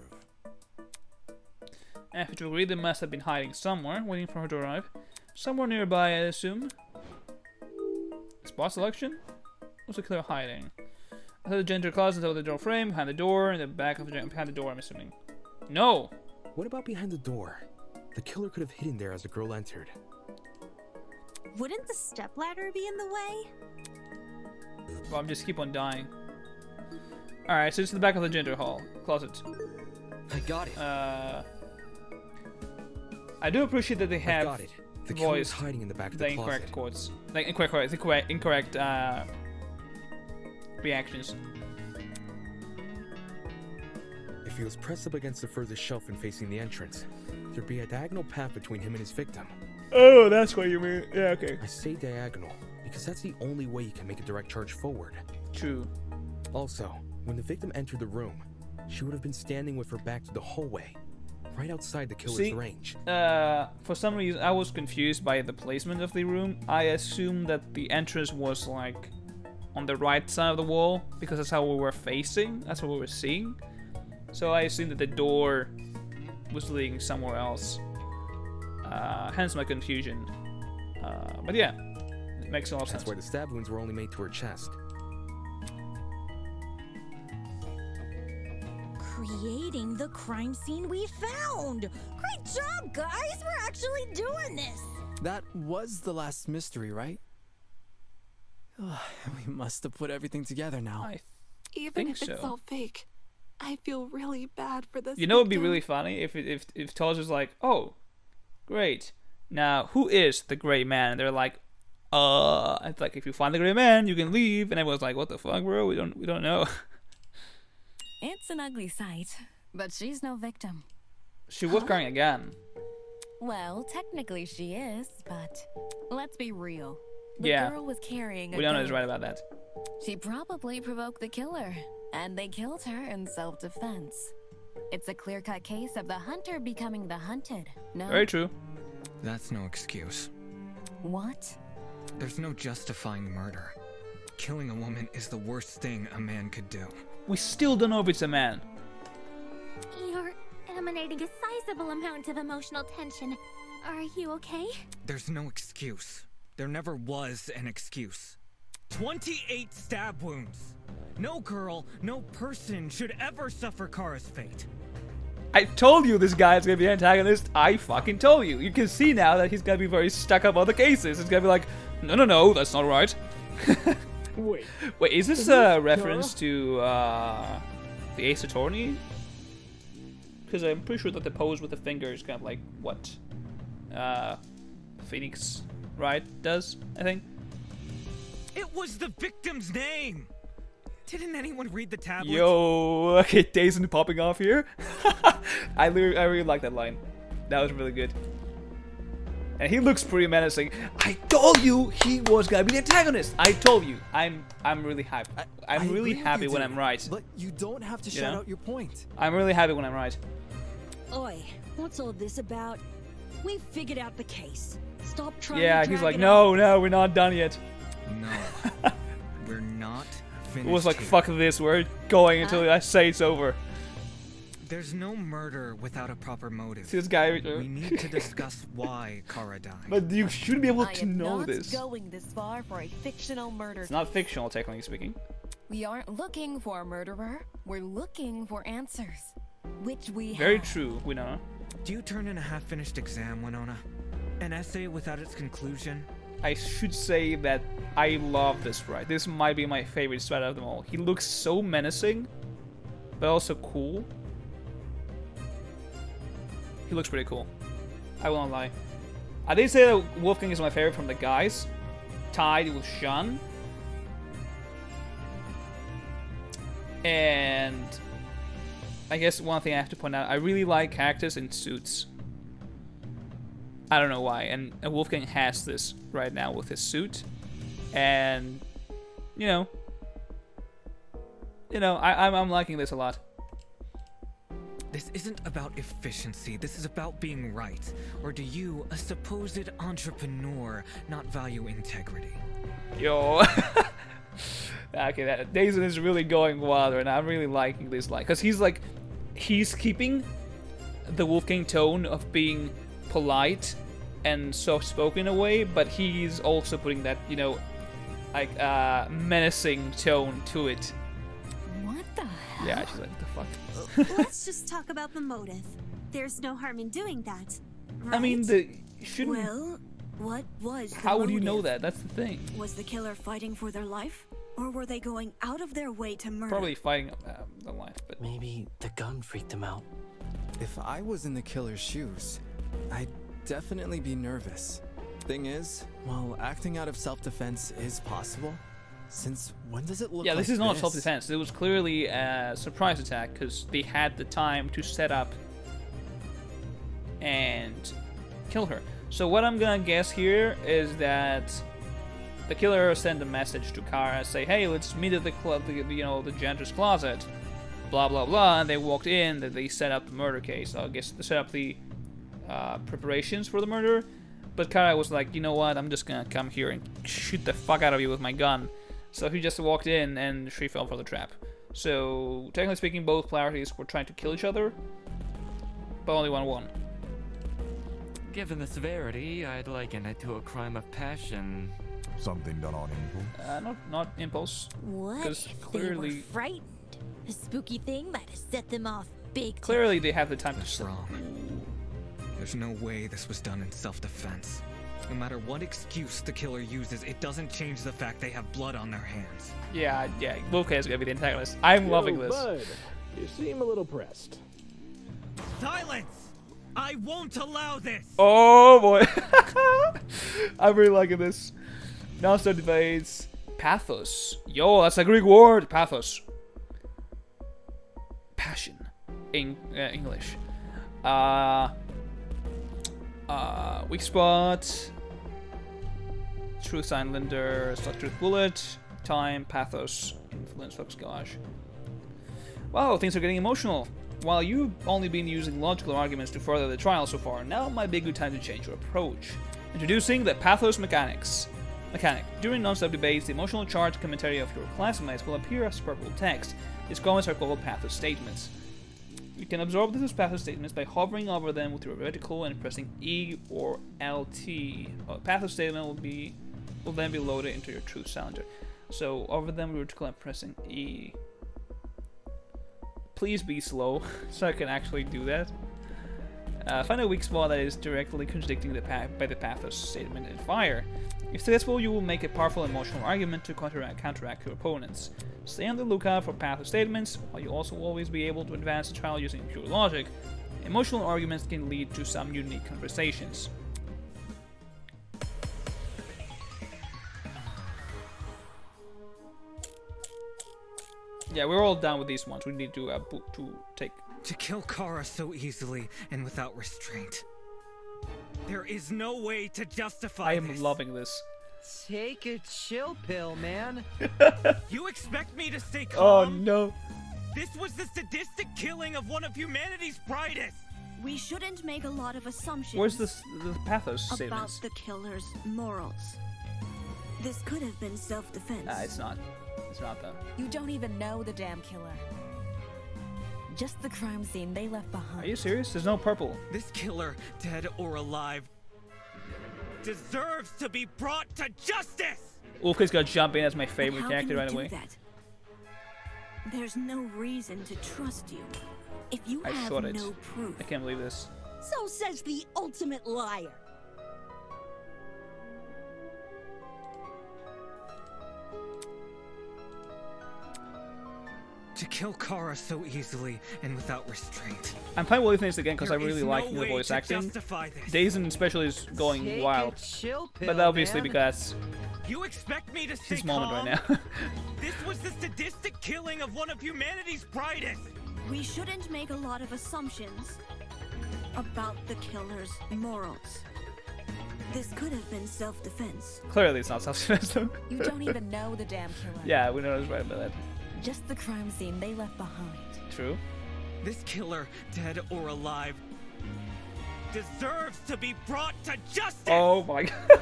After to agree, they must have been hiding somewhere, waiting for her to arrive. Somewhere nearby, I assume. Spot selection? What's the killer hiding? I the gender closet over the door frame, behind the door, in the back of the behind the door, I'm assuming. No! What about behind the door? The killer could have hidden there as the girl entered. Wouldn't the stepladder be in the way? Well, I'm just keep on dying. Alright, so it's the back of the gender hall. Closet. I got it. I do appreciate that they have got it. The killer is voiced hiding in the back of the the incorrect closet. quotes. Like, incorrect reactions. If he was pressed up against the furthest shelf and facing the entrance, there'd be a diagonal path between him and his victim. Oh, that's what you mean. Yeah, okay. I say diagonal because that's the only way you can make a direct charge forward. True. Also, when the victim entered the room, she would have been standing with her back to the hallway, right outside the killer's range. For some reason, I was confused by the placement of the room. I assumed that the entrance was like on the right side of the wall because that's how we were facing. That's what we were seeing. So I assumed that the door was leading somewhere else. Hence my confusion. But yeah, it makes a lot of sense. That's why the stab wounds were only made to her chest. Creating the crime scene we found! Great job, guys! We're actually doing this! That was the last mystery, right? We must have put everything together now. Even if it's all fake, I feel really bad for this. You know, it'd be really funny if Toz was like, "Oh, great. Now, who is the gray man?" And they're like, it's like, if you find the gray man, you can leave. And everyone's like, "What the fuck, bro? We don't know." It's an ugly sight, but she's no victim. She was carrying a gun. Well, technically she is, but let's be real. The Yeah. girl was carrying a We don't know gun. who's right about that. She probably provoked the killer, and they killed her in self-defense. It's a clear-cut case of the hunter becoming the hunted. No? Very true. That's no excuse. What? There's no justifying murder. Killing a woman is the worst thing a man could do. We still don't know if it's a man. You're emanating a sizable amount of emotional tension. Are you okay? There's no excuse. There never was an excuse. 28 stab wounds. No girl, no person should ever suffer Kara's fate. I told you this guy is gonna be the antagonist. I fucking told you. You can see now that he's gonna be very stuck up on the cases. It's gonna be like, no, that's not right. Wait, is this a reference to the Ace Attorney? Because I'm pretty sure that the pose with the finger is kind of like what Phoenix Wright does, I think. It was the victim's name! Didn't anyone read the tablet? Yo, okay, Dazen popping off here. I really like that line. That was really good. And he looks pretty menacing. I told you he was gonna be the antagonist. I told you. I'm really happy. I'm really happy when I'm right. But you don't have to shout out your point. I'm really happy when I'm right. Oi, what's all this about? We figured out the case. Stop trying Yeah, to he's drag like, it out. no, we're not done yet. No, we're not finished. It was like, here. fuck this, we're going until I say it's over. There's no murder without a proper motive. See this guy? We need to discuss why Kara died. But you should be able I to am know not this. going this far for a fictional murder. It's not fictional, technically speaking. We aren't looking for a murderer. We're looking for answers, which we Very have. true, Winona. Do you turn in a half-finished exam, Winona? An essay without its conclusion? I should say that I love this sprite. This might be my favorite sprite of them all. He looks so menacing, but also cool. He looks pretty cool. I won't lie. I did say that Wolfgang is my favorite from the guys. Tied with Sean. And I guess one thing I have to point out, I really like characters in suits. I don't know why, and Wolfgang has this right now with his suit, and you know, I'm liking this a lot. This isn't about efficiency, this is about being right. Or do you, a supposed entrepreneur, not value integrity? Yo. Okay, that Dazen is really going wilder, and I'm really liking this line. Because he's keeping the Wolfgang tone of being polite and soft-spoken away, but he's also putting that, you know, like, menacing tone to it. What the hell? Yeah, she's like, what the fuck? Let's just talk about the motive. There's no harm in doing that, right? I mean, shouldn't... Well, what was the How would you know motive? that? That's the thing. Was the killer fighting for their life? Or were they going out of their way to murder? Probably fighting the life, but... Maybe the gun freaked him out. If I was in the killer's shoes, I'd definitely be nervous. Thing is, while acting out of self-defense is possible, since when does it look Yeah, like this is not self-defense. It was clearly a surprise attack, because they had the time to set up and kill her. So what I'm gonna guess here is that the killer sent a message to Kara, say, "Hey, let's meet at the janitor's closet." Blah blah blah. And they walked in. That they set up the murder case. I guess they set up the preparations for the murder. But Kara was like, "You know what? I'm just gonna come here and shoot the fuck out of you with my gun." So he just walked in, and she fell for the trap. So technically speaking, both parties were trying to kill each other, but only one won. Given the severity, I'd liken it to a crime of passion. Something done on impulse? Not impulse. What Because if clearly, they were frightened? A spooky thing might have set them off big time. clearly they have the time to. That's wrong. There's no way this was done in self-defense. No matter what excuse the killer uses, it doesn't change the fact they have blood on their hands. Yeah, Wolfgang is gonna be the antagonist. I'm loving this. Bud, you seem a little pressed. Silence! I won't allow this! Oh boy, I'm really liking this. Non-stop debates. Pathos. Yo, that's a Greek word. Pathos. Passion. In English. Weak spot. Truth sign Linder. Stuck truth bullet. Time. Pathos. Influence. Fox. Gosh. Wow, things are getting emotional. While you've only been using logical arguments to further the trial so far, now might be a good time to change your approach. Introducing the Pathos Mechanic. During non-stop debates, the emotional charge commentary of your classmates will appear as purple text. These comments are called pathos statements. You can absorb these pathos statements by hovering over them with your reticle and pressing E or LT. A pathos statement will then be loaded into your truth cylinder. So over them with reticle and pressing E. Please be slow so I can actually do that. Find a weak spot that is directly contradicting the pathos statement and fire. If successful, you will make a powerful emotional argument to counteract your opponents. Stay on the lookout for pathos statements, while you also always be able to advance the trial using pure logic. Emotional arguments can lead to some unique conversations. Yeah, we're all done with these ones. We need to take... To kill Kara so easily and without restraint. There is no way to justify this. I am loving this. Take a chill pill, man. You expect me to stay Oh calm? no. This was the sadistic killing of one of humanity's brightest. We shouldn't make a lot of assumptions. Where's the pathos about statements? the killer's morals. This could have been self-defense. It's not. It's not though. You don't even know the damn killer. Just the crime scene they left behind. Are you serious? There's no purple. This killer, dead or alive, deserves to be brought to justice! Wolfgang's gonna jump in as my favorite How character can we right do away. that? There's no reason to trust you if you I have shot it. no proof. I can't believe this. So says the ultimate liar. To kill Kara so easily and without restraint. I'm playing Wolfgang this again because I There really is like no the way voice to acting. justify this. Dazen especially is going Take wild. a chill pill, But obviously man. because You expect me to stay his moment calm? right now. This was the sadistic killing of one of humanity's brightest. We shouldn't make a lot of assumptions about the killer's morals. This could have been self-defense. Clearly it's not self-defense though. You don't even know the damn killer. Yeah, we know it's right about that. Just the crime scene they left behind. True. This killer, dead or alive, deserves to be brought to justice! Oh my god.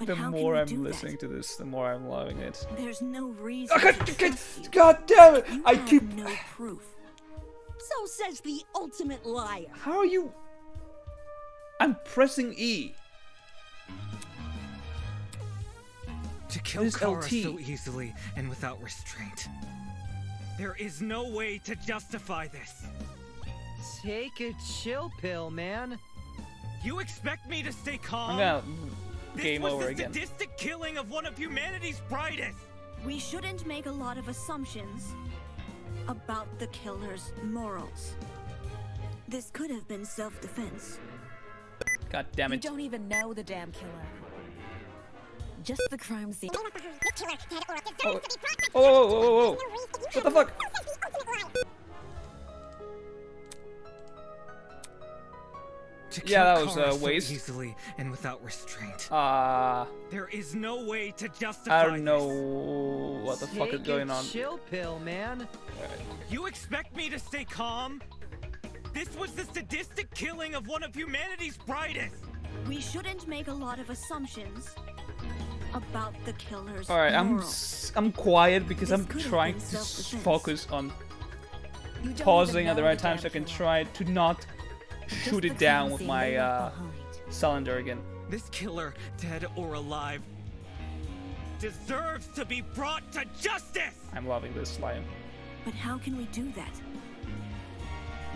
The how more can we I'm do listening to this, the more I'm loving it. There's no reason Okay, to okay, trust you. God damn it! You I have keep. no proof. So says the ultimate liar. How are you? I'm pressing E. To kill What is Kara LT? so easily and without restraint. There is no way to justify this. Take a chill pill, man. You expect me to stay calm? I'm gonna This game was over the again. sadistic killing of one of humanity's brightest. We shouldn't make a lot of assumptions about the killer's morals. This could have been self-defense. God damn You it. don't even know the damn killer. Just the crime scene. Oh, whoa, whoa, whoa, whoa, whoa. What the fuck? To Yeah, that kill was Kara a so waste. easily and without restraint. There is no way to justify I don't know what the fuck is Take going a on. chill pill, man. You expect me to stay calm? This was the sadistic killing of one of humanity's brightest. We shouldn't make a lot of assumptions about the killer's Alright, morals. I'm quiet because This I'm could have trying been to self-defense. focus on You don't pausing even at the know right the time damn so I can killer. try to not shoot the it down crime with scene my they left cylinder again. This killer, dead or alive, deserves to be brought to justice! I'm loving this lion. But how can we do that?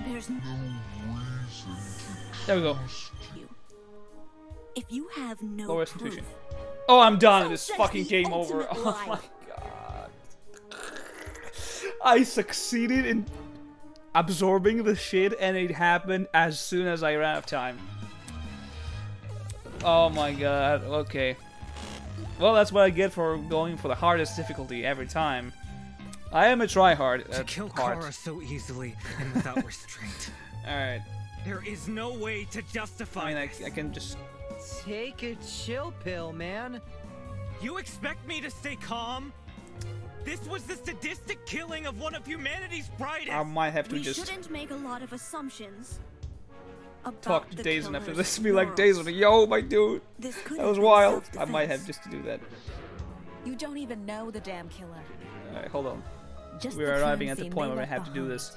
There's no reason to There we go. you. If you have no Lower proof, institution. Oh, I'm done. So This says fucking the game over. ultimate Oh my liar. god. I succeeded in absorbing the shit and it happened as soon as I ran out of time. Oh my god. Okay. Well, that's what I get for going for the hardest difficulty every time. I am a tryhard To at kill heart. Kara so easily and without restraint. Alright. There is no way to justify I mean, this. I can just... Take a chill pill, man. You expect me to stay calm? This was the sadistic killing of one of humanity's brightest. I might have to We just shouldn't make a lot of assumptions about talk to the Dazen after killer's this. Be like, morals. Dazen, yo, my dude. This could That have was been wild. I might self-defense. have just to do that. You don't even know the damn killer. Alright, hold on. Just We're the crime arriving at the scene point they where I left have to do behind. this.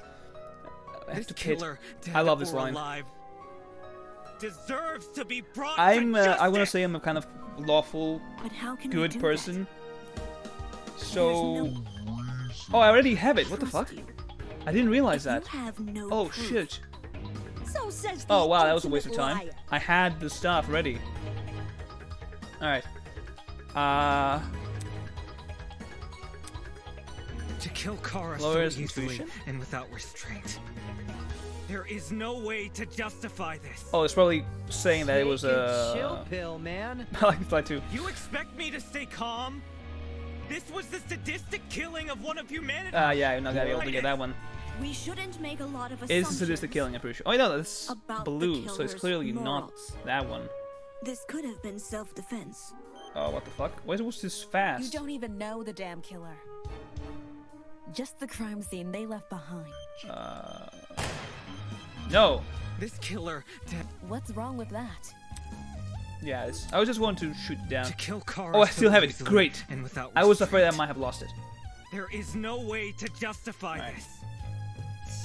I have This to pit. killer, dead I love this or line. alive, deserves to be brought I'm to justice. I want to say I'm a kind of lawful, But how can we good do person. That? So, oh, I already have it. What the fuck? Trust you. I didn't realize If that. you have no Oh proof, shit. So says the Oh wow, that was a waste of ultimate time. liar. I had the stuff ready. All right. To kill Kara Lower so easily institution? and without restraint. There is no way to justify this. Oh, it's probably saying that it was Take a a. chill pill, man. I like Fly 2. You expect me to stay calm? This was the sadistic killing of one of humanity. Yeah, you're not gonna be able to get that one. We shouldn't make a lot of It's assumptions. a sadistic killing, I'm pretty sure. Oh, no, that's About the blue, so it's killer's clearly morals. not that one. This could have been self-defense. Oh, what the fuck? Why was this You fast? don't even know the damn killer. Just the crime scene they left behind. No. This killer, dead. What's wrong with that? Yeah, I was just going to shoot it down. To kill Kara Oh, I so still have it. easily Great. and without I was afraid I restraint. might have lost it. There is no way to justify Right. this.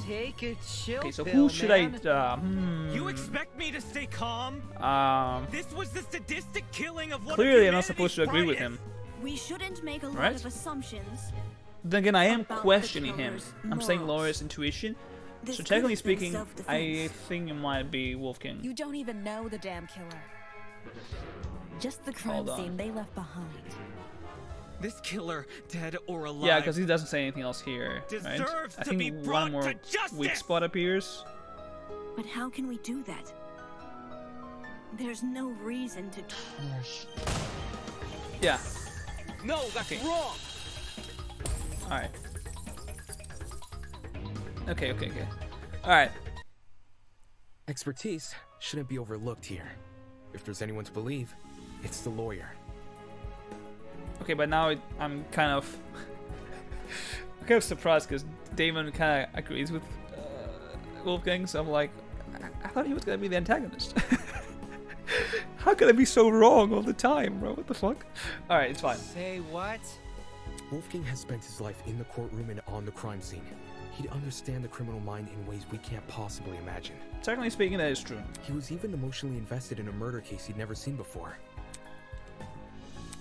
Take a chill Okay, so pill, who should man. You expect me to stay calm? I? This was the sadistic killing of one Clearly, of I'm not supposed to agree with him. We shouldn't make a lot Right? of assumptions. Then again, I am About the questioning him. killer's I'm saying morals. Laura's intuition. This So could technically have been speaking, I self-defense. think it might be Wolfgang. You don't even know the damn killer. Just the crime Hold on. scene they left behind. This killer, dead or alive. Yeah, because he doesn't say anything else here, right? Deserves I to think be one brought more to justice! weak spot appears. But how can we do that? There's no reason to trust. Yeah. No, that's wrong. Alright. Okay. Alright. Expertise shouldn't be overlooked here. If there's anyone to believe, it's the lawyer. Okay, but now I'm kind of... I'm kind of surprised because Damon kind of agrees with Wolfgang, so I'm like, I thought he was gonna be the antagonist. How could I be so wrong all the time, bro? What the fuck? Alright, it's fine. Say what? Wolfgang has spent his life in the courtroom and on the crime scene. He'd understand the criminal mind in ways we can't possibly imagine. Technically speaking, that is true. He was even emotionally invested in a murder case he'd never seen before.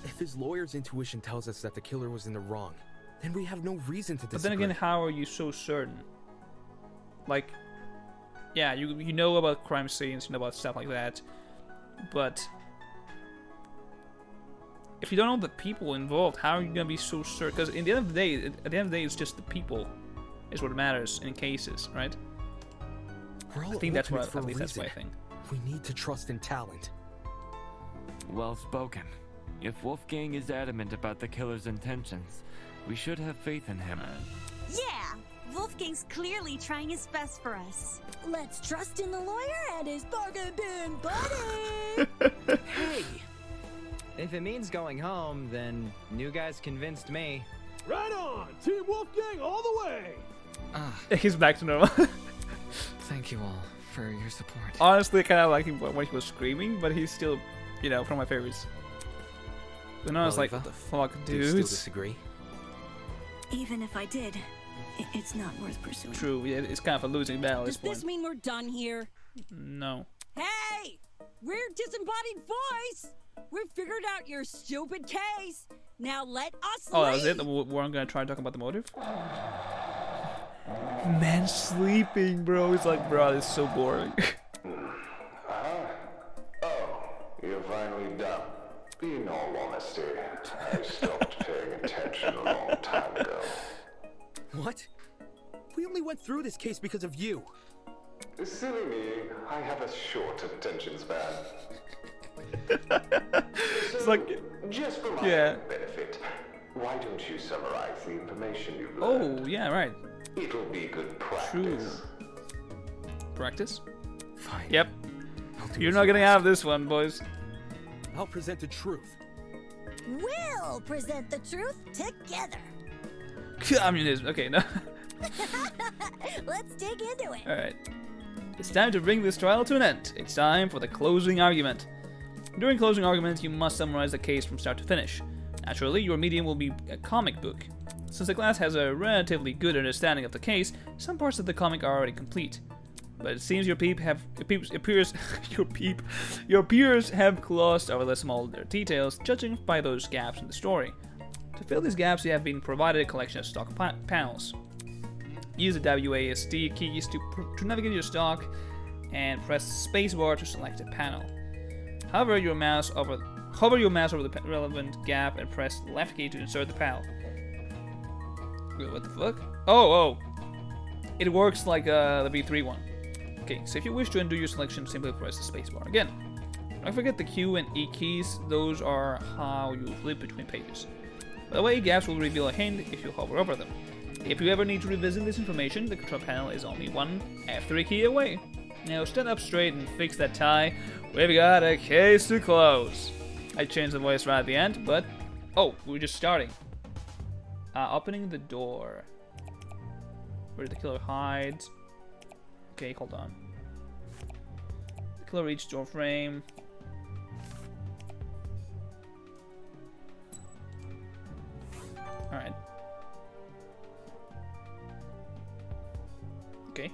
If his lawyer's intuition tells us that the killer was in the wrong, then we have no reason to disagree. But then again, how are you so certain? Like, yeah, you know about crime scenes, you know about stuff like that, but if you don't know the people involved, how are you gonna be so certain? Because at the end of the day, it's just the people is what matters in cases, right? I think that's what, at least that's what I think. We need to trust in talent. Well spoken. If Wolfgang is adamant about the killer's intentions, we should have faith in him. Yeah! Wolfgang's clearly trying his best for us. Let's trust in the lawyer and his bargain bin buddy! Hey! If it means going home, then new guy's convinced me. Right on! Team Wolfgang all the way! He's back to normal. Thank you all for your support. Honestly, I kind of like him when he was screaming, but he's still, you know, one of my favorites. But now I was like, what the fuck, dude? Do you still disagree? Even if I did, it's not worth pursuing. True, yeah, it's kind of a losing battle at Does this point. this mean we're done here? No. Hey! We're disembodied voice! We figured out your stupid case! Now let us Oh, that leave! was it? We weren't gonna try to talk about the motive? Man sleeping, bro. It's like, bro, this is so boring. Oh, you're finally done. In all honesty, I stopped paying attention a long time ago. What? We only went through this case because of you. Silly me, I have a short attention span. It's like, just for my benefit, why don't you summarize the information you've learned? Oh, yeah, right. It'll be good practice. True. Practice? Fine. Yep. You're not getting out of this one, boys. I'll present the truth. We'll present the truth together. Communism. Okay, no. Let's dig into it. Alright. It's time to bring this trial to an end. It's time for the closing argument. During closing arguments, you must summarize the case from start to finish. Naturally, your medium will be a comic book. Since the class has a relatively good understanding of the case, some parts of the comic are already complete. But it seems your peers have glossed over the smaller details, judging by those gaps in the story. To fill these gaps, you have been provided a collection of stock panels. Use the WASD keys to navigate your stock, and press spacebar to select a panel. Hover your mouse over the relevant gap and press the left key to insert the panel. Wait, what the fuck? Oh! It works like the V3 one. Okay, so if you wish to undo your selection, simply press the spacebar again. Don't forget the Q and E keys, those are how you flip between pages. By the way, gaps will reveal a hint if you hover over them. If you ever need to revisit this information, the control panel is only one F3 key away. Now stand up straight and fix that tie. We've got a case to close. I changed the voice right at the end, but... Oh, we're just starting. Opening the door. Where did the killer hide? Okay, hold on. The killer reached door frame. Alright. Okay.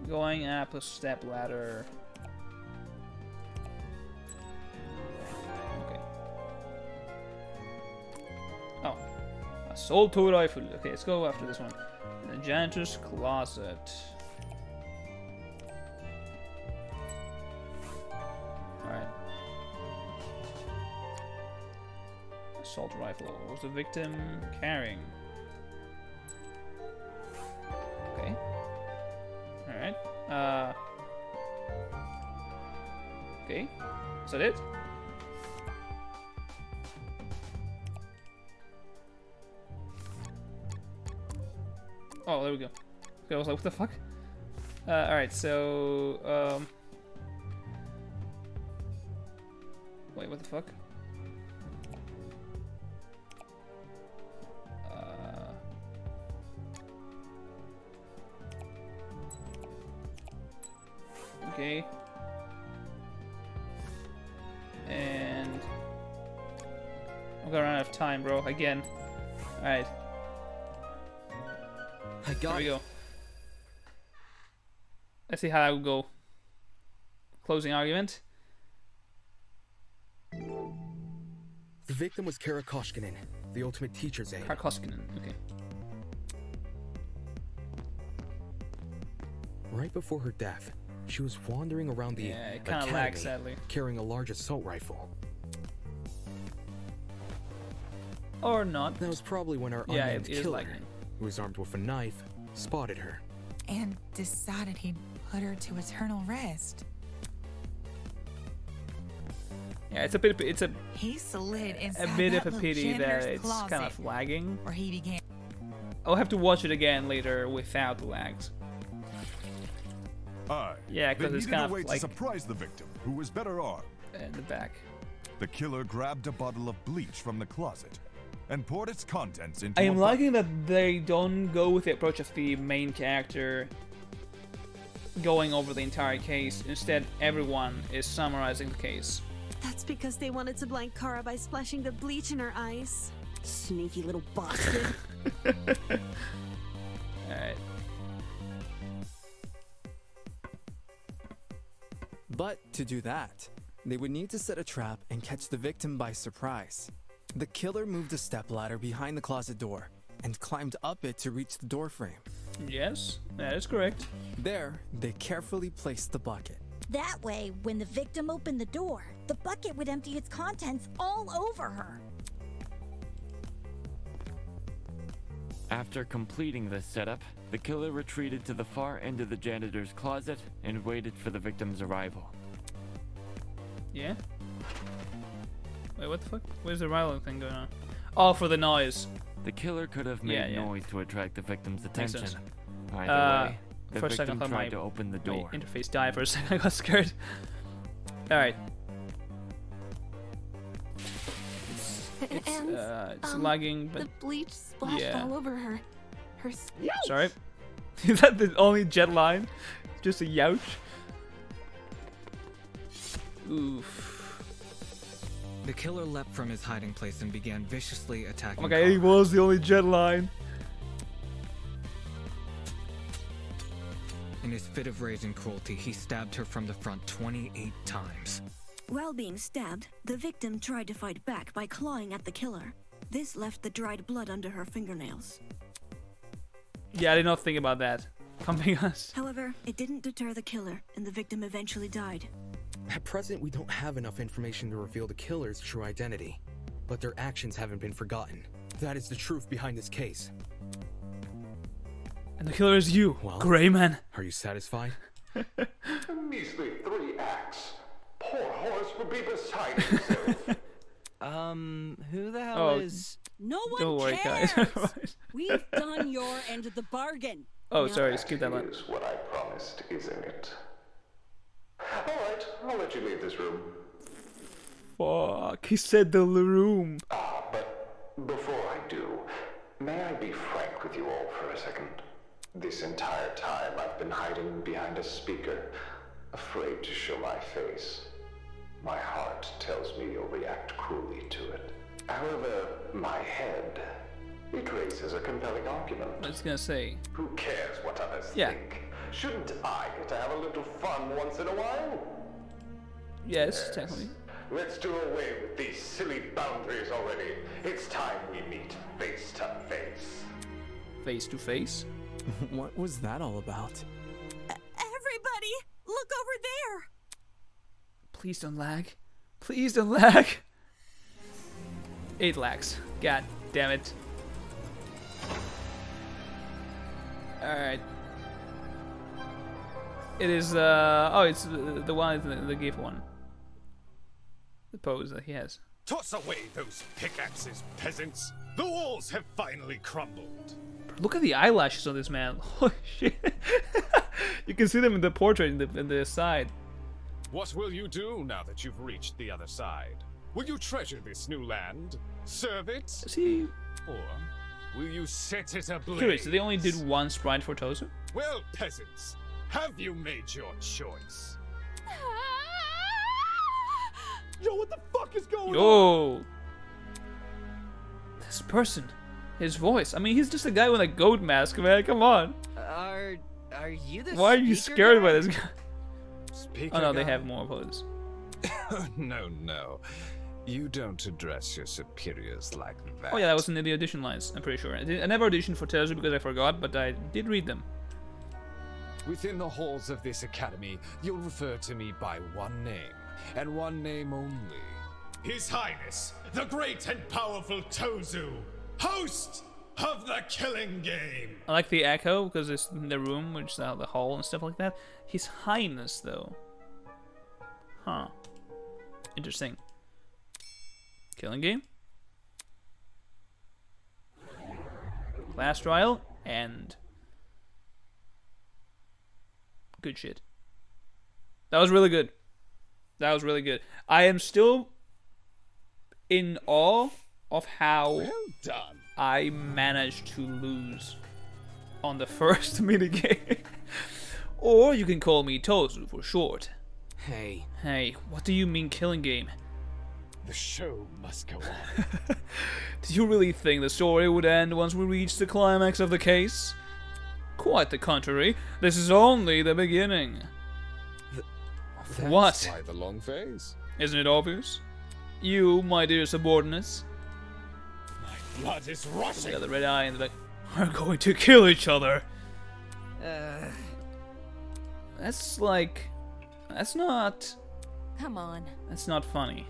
Going up a step ladder. Okay. Oh. Assault to rifle. Okay, let's go after this one. The janitor's closet. Alright. Assault rifle. What was the victim carrying? Okay. Alright. Okay. Is that it? Oh, there we go. Okay, I was like, what the fuck? Alright, so, wait, what the fuck? Okay. And I'm gonna run out of time, bro. Again. Alright. There we go. Let's see how that would go. Closing argument. The victim was Kara Koskinen, the ultimate teacher's aide. Kara Koskinen, okay. Right before her death, she was wandering around the it kinda academy, lags, sadly. carrying a large assault rifle. Or not. That was probably when our Yeah, unnamed it is killer, lagging. who was armed with a knife, spotted her. And decided he'd put her to eternal rest. Yeah, it's a bit. It's a He slid inside bit that of a pity that janitor's it's kind closet of lagging. where he began. I'll have to watch it again later without the lags. Aye. Yeah, because They it's needed kind a way of to like surprise the victim, who was better armed. in the back. The killer grabbed a bottle of bleach from the closet and poured its contents into I a am bucket. liking that they don't go with the approach of the main character going over the entire case. Instead, everyone is summarizing the case. That's because they wanted to blind Kara by splashing the bleach in her eyes. Sneaky little bastard. Alright. But to do that, they would need to set a trap and catch the victim by surprise. The killer moved a stepladder behind the closet door and climbed up it to reach the door frame. Yes, that is correct. There, they carefully placed the bucket. That way, when the victim opened the door, the bucket would empty its contents all over her. After completing this setup, the killer retreated to the far end of the janitor's closet and waited for the victim's arrival. Yeah? Wait, what the fuck? Where's the riling thing going on? Oh, for the noise. The killer could have made noise to attract the victim's Makes attention. sense. Either way, the for a second, victim I thought tried to open the door. my interface died for a second. I got scared. Alright. It's lagging, but the bleach splashed yeah. all over her. Her. Sorry. Is that the only jet line? Just a youch? Oof. The killer leapt from his hiding place and began viciously attacking Okay, he was the only jet line. In his fit of rage and cruelty, he stabbed her from the front 28 times. While being stabbed, the victim tried to fight back by clawing at the killer. This left the dried blood under her fingernails. Yeah, I did not think about that. If I'm being honest. However, it didn't deter the killer, and the victim eventually died. At present, we don't have enough information to reveal the killer's true identity, but their actions haven't been forgotten. That is the truth behind this case. And the killer is you, Well, Greyman. Are you satisfied? Measly 3 acts. Poor Horace would be beside himself. Who the hell Oh, is... No one Don't worry, cares. guys. We've done your end of the bargain. Oh, Now- sorry, skip that line. Is what I promised, isn't it? Alright, I'll let you leave this room. Fuck, he said the room. But before I do, may I be frank with you all for a second? This entire time I've been hiding behind a speaker, afraid to show my face. My heart tells me you'll react cruelly to it. However, my head, it raises a compelling argument. I was gonna say. Who cares what others Yeah. think? Shouldn't I get to have a little fun once in a while? Yes, technically. Let's do away with these silly boundaries already. It's time we meet face to face. Face to face? What was that all about? Everybody, look over there! Please don't lag. Please don't lag. 8 lags. God damn it. Alright. It is, oh, it's the one, the gift one. The pose that he has. Toss away those pickaxes, peasants. The walls have finally crumbled. Look at the eyelashes on this man. Holy shit. You can see them in the portrait in the side. What will you do now that you've reached the other side? Will you treasure this new land? Serve it? See. Or will you set it ablaze? Curious, they only did one sprite for Tozu? Well, peasants, have you made your choice? Yo, what the fuck is going on? Yo! This person. His voice. I mean, he's just a guy with a goat mask, man. Come on. Are you the Why are you speaker scared guy? by this guy? Speaker Oh no, they guy? have more of those. No. You don't address your superiors like that. Oh yeah, that was in the audition lines, I'm pretty sure. I never auditioned for Tezu because I forgot, but I did read them. Within the halls of this academy, you'll refer to me by one name, and one name only. His Highness, the great and powerful Tozu, host of the Killing Game. I like the echo because it's in the room, which is out the hall and stuff like that. His Highness, though. Huh. Interesting. Killing Game. Class trial and good shit. That was really good. That was really good. I am still in awe of how Well done. I managed to lose on the first minigame. Or you can call me Tozu for short. Hey. Hey, what do you mean killing game? The show must go on. Do you really think the story would end once we reach the climax of the case? Quite the contrary. This is only the beginning. What? Why the long face? Isn't it obvious? You, my dear subordinates, Blood is rushing. got the red eye in the back, are going to kill each other. That's like... That's not... Come on. That's not funny.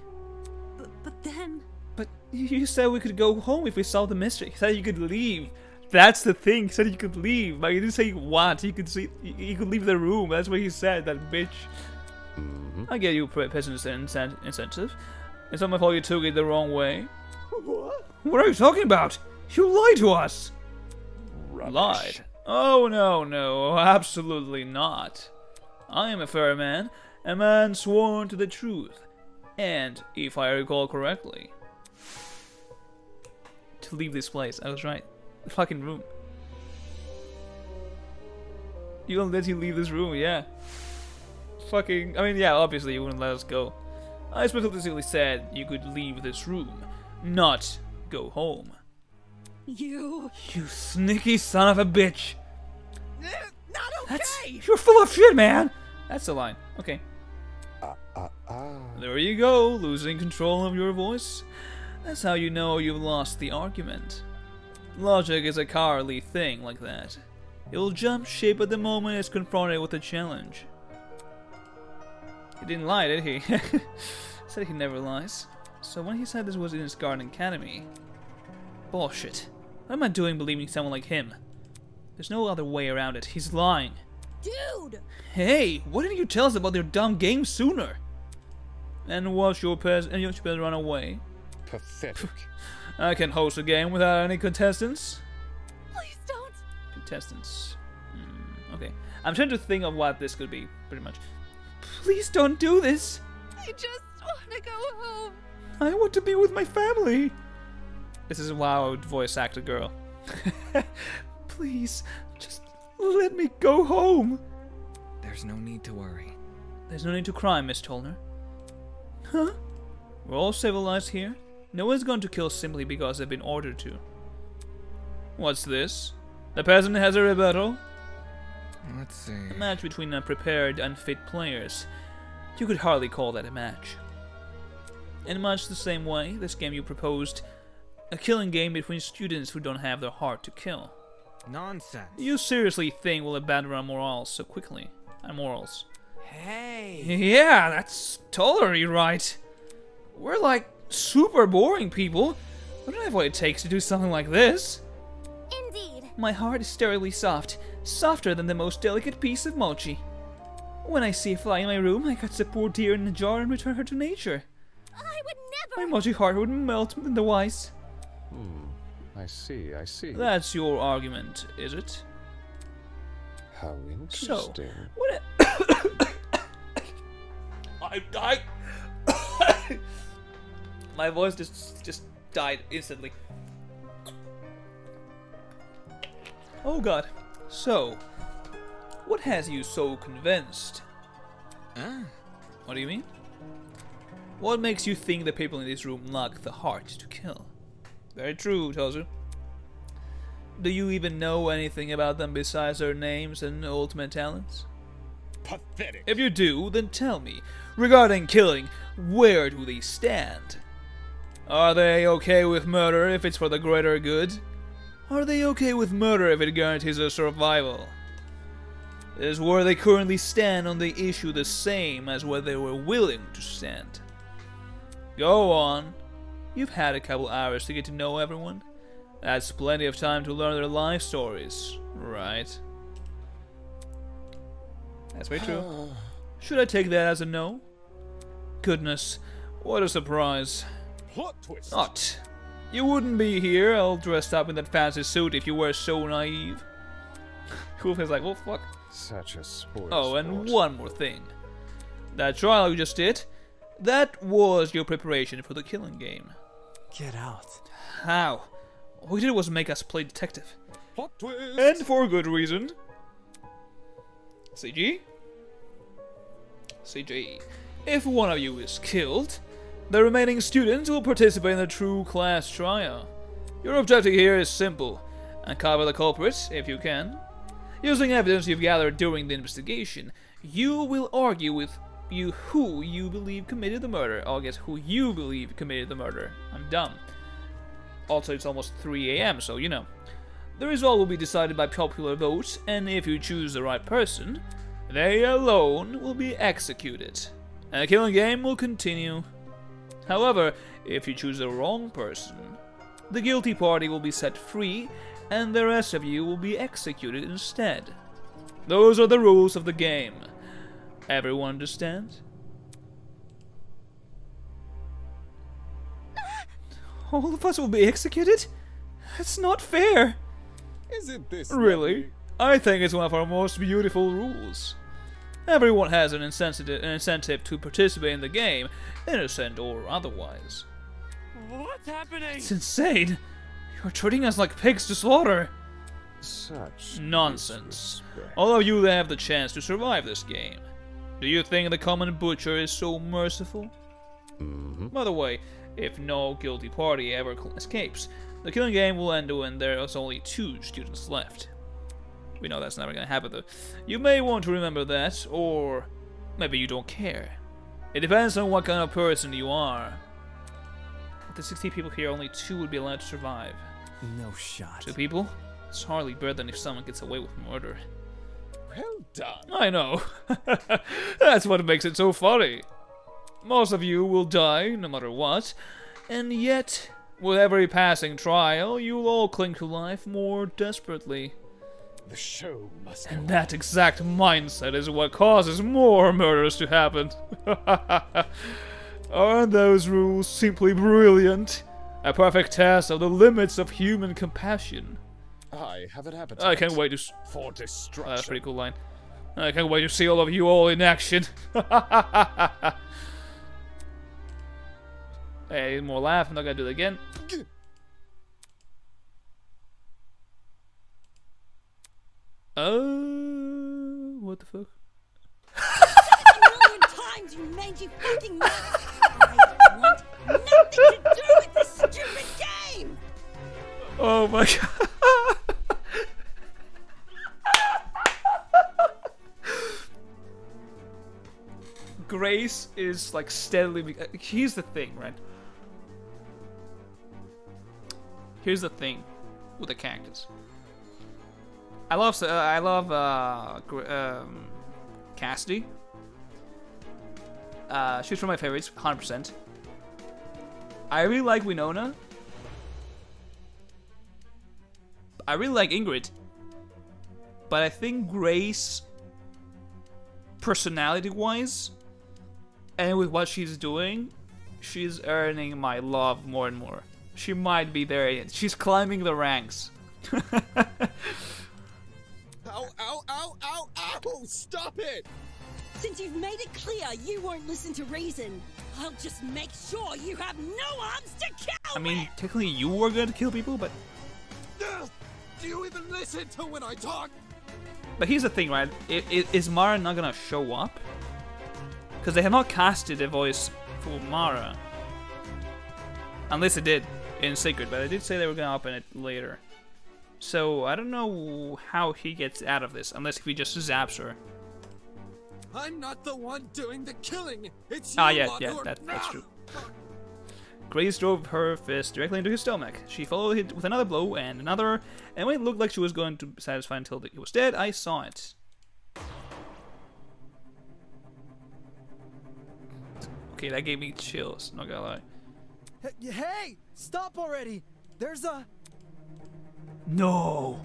But then... But you said we could go home if we solved the mystery. You said you could leave. That's the thing. You said you could leave. But you didn't say what. You could see. You could leave the room. That's what he said. That bitch. I get you, peasant insensitive. It's not my fault you took it the wrong way. What? What are you talking about? You lied to us. Rubbish. Lied? Oh no, absolutely not. I am a fair man, a man sworn to the truth, and if I recall correctly, to leave this place. I was right. The fucking room. You won't let you leave this room, yeah. Fucking, I mean, yeah, obviously you wouldn't let us go. I specifically said you could leave this room, not go home. You sneaky son of a bitch. Not okay! You're full of shit, man! That's the line. Okay. There you go, losing control of your voice. That's how you know you've lost the argument. Logic is a cowardly thing like that. It'll jump ship at the moment it's confronted with a challenge. He didn't lie, did he? Said he never lies. So when he said this was in his garden academy... Bullshit. What am I doing believing someone like him? There's no other way around it. He's lying. Dude! Hey, why didn't you tell us about their dumb game sooner? And watch your pets run away. Pathetic. I can host a game without any contestants. Please don't. Contestants. Okay. I'm trying to think of what this could be, pretty much. Please don't do this. I just want to go home. I want to be with my family. This is a loud voice actor girl. Please, just let me go home. There's no need to worry. There's no need to cry, Miss Tolner. Huh? We're all civilized here. No one's going to kill simply because they've been ordered to. What's this? The peasant has a rebuttal? Let's see. A match between unprepared, unfit players. You could hardly call that a match. In much the same way, this game you proposed, a killing game between students who don't have the heart to kill. Nonsense. You seriously think we'll abandon our morals so quickly? Our morals. Hey. Yeah, that's totally right. We're like super boring people. We don't have what it takes to do something like this. Indeed. My heart is sterilely soft, softer than the most delicate piece of mochi. When I see a fly in my room, I cut the poor deer in a jar and return her to nature. I would My never. mochi heart would melt in the ice. I see. That's your argument, is it? How interesting. So, what? I my voice just died instantly. Oh god. So, what has you so convinced? What do you mean? What makes you think the people in this room lack the heart to kill? Very true, Tozu. Do you even know anything about them besides their names and ultimate talents? Pathetic. If you do, then tell me. Regarding killing, where do they stand? Are they okay with murder if it's for the greater good? Are they okay with murder if it guarantees their survival? Is where they currently stand on the issue the same as where they were willing to stand? Go on. You've had a couple hours to get to know everyone. That's plenty of time to learn their life stories, right? That's very true. Should I take that as a no? Goodness, what a surprise. Plot twist. Not. You wouldn't be here all dressed up in that fancy suit if you were so naive. Wolf is like, well, fuck. Such a spoiled Oh, and sport. one more thing. That trial you just did, that was your preparation for the killing game. Get out. How? All you did was make us play detective. Plot twist. And for good reason. CG? CG. If one of you is killed, the remaining students will participate in the true class trial. Your objective here is simple. Uncover the culprit, if you can. Using evidence you've gathered during the investigation, you will argue with who you believe committed the murder. I'll guess who you believe committed the murder. I'm dumb. Also, it's almost 3 AM, so you know. The result will be decided by popular vote, and if you choose the right person, they alone will be executed. And the killing game will continue. However, if you choose the wrong person, the guilty party will be set free, and the rest of you will be executed instead. Those are the rules of the game. Everyone understand? All of us will be executed? That's not fair. Isn't this Really? lovely? I think it's one of our most beautiful rules. Everyone has an incentive to participate in the game, innocent or otherwise. What's happening? It's insane. You're treating us like pigs to slaughter. Such Nonsense. disrespect. All of you have the chance to survive this game. Do you think the common butcher is so merciful? By the way, if no guilty party ever escapes, the killing game will end when there's only 2 students left. We know that's never gonna happen though. You may want to remember that, or maybe you don't care. It depends on what kind of person you are. Of the 60 people here, only 2 would be allowed to survive. No shot. 2 people? It's hardly better than if someone gets away with murder. Well done. I know. That's what makes it so funny. Most of you will die, no matter what, and yet, with every passing trial, you'll all cling to life more desperately. The show must And that exact mindset is what causes more murders to happen. Aren't those rules simply brilliant? A perfect test of the limits of human compassion. I have an appetite. I can't wait to... for destruction. That's a pretty cool line. I can't wait to see all of you all in action. Hey, more laugh. I'm not gonna do it again. What the fuck? A million times you mangy fucking nuts! I want nothing to do with this stupid game! Oh my god. Grace is like steadily. Here's the thing, right? Here's the thing with the cactus. I love Cassidy. She's one of my favorites, 100%. I really like Winona. I really like Ingrid. But I think Grace, personality-wise, and with what she's doing, she's earning my love more and more. She might be there. She's climbing the ranks. Ow, ow, ow, ow, ow! Stop it! Since you've made it clear you won't listen to reason, I'll just make sure you have no arms to kill I mean, technically you were going to kill people, but... Do you even listen to when I talk? But here's the thing, right? Is Mara not gonna show up? Because they have not casted a voice for Mara. Unless it did in Secret, but I did say they were going to open it later. So I don't know how he gets out of this, unless if he just zaps her. I'm not the one doing the killing. It's you. That's true. Grace drove her fist directly into his stomach. She followed it with another blow and another, and when it looked like she was going to satisfy until he was dead, I saw it. Okay, that gave me chills, not gonna lie. Hey! Stop already! There's a... No!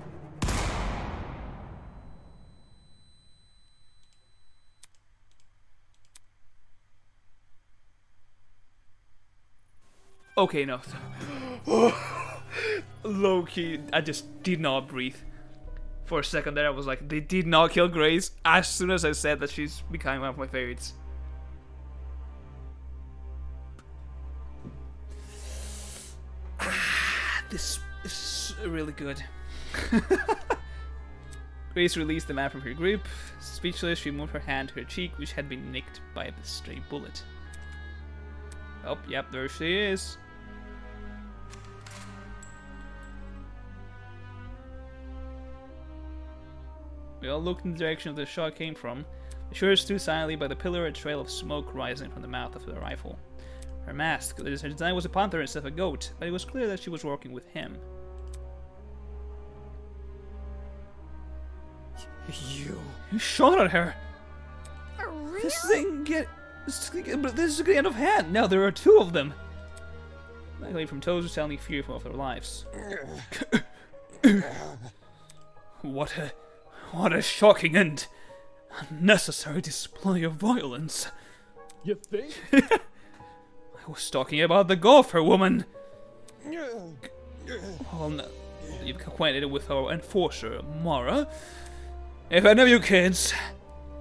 Okay, no. Low-key, I just did not breathe. For a second there, I was like, they did not kill Grace as soon as I said that she's becoming one of my favorites. This is really good. Grace released the man from her grip. Speechless, she moved her hand to her cheek, which had been nicked by the stray bullet. Oh, yep, there she is. We all looked in the direction the shot came from. The shooter stood silently by the pillar, a trail of smoke rising from the mouth of the rifle. Her mask, her design was a panther instead of a goat, but it was clear that she was working with him. You shot at her! Really? This is getting out of hand! Now there are two of them! Luckily from toes was telling fearful of their lives. What a shocking and unnecessary display of violence. You think? I was talking about the golfer woman. Well, no, you've acquainted with our enforcer, Mara. If any of you kids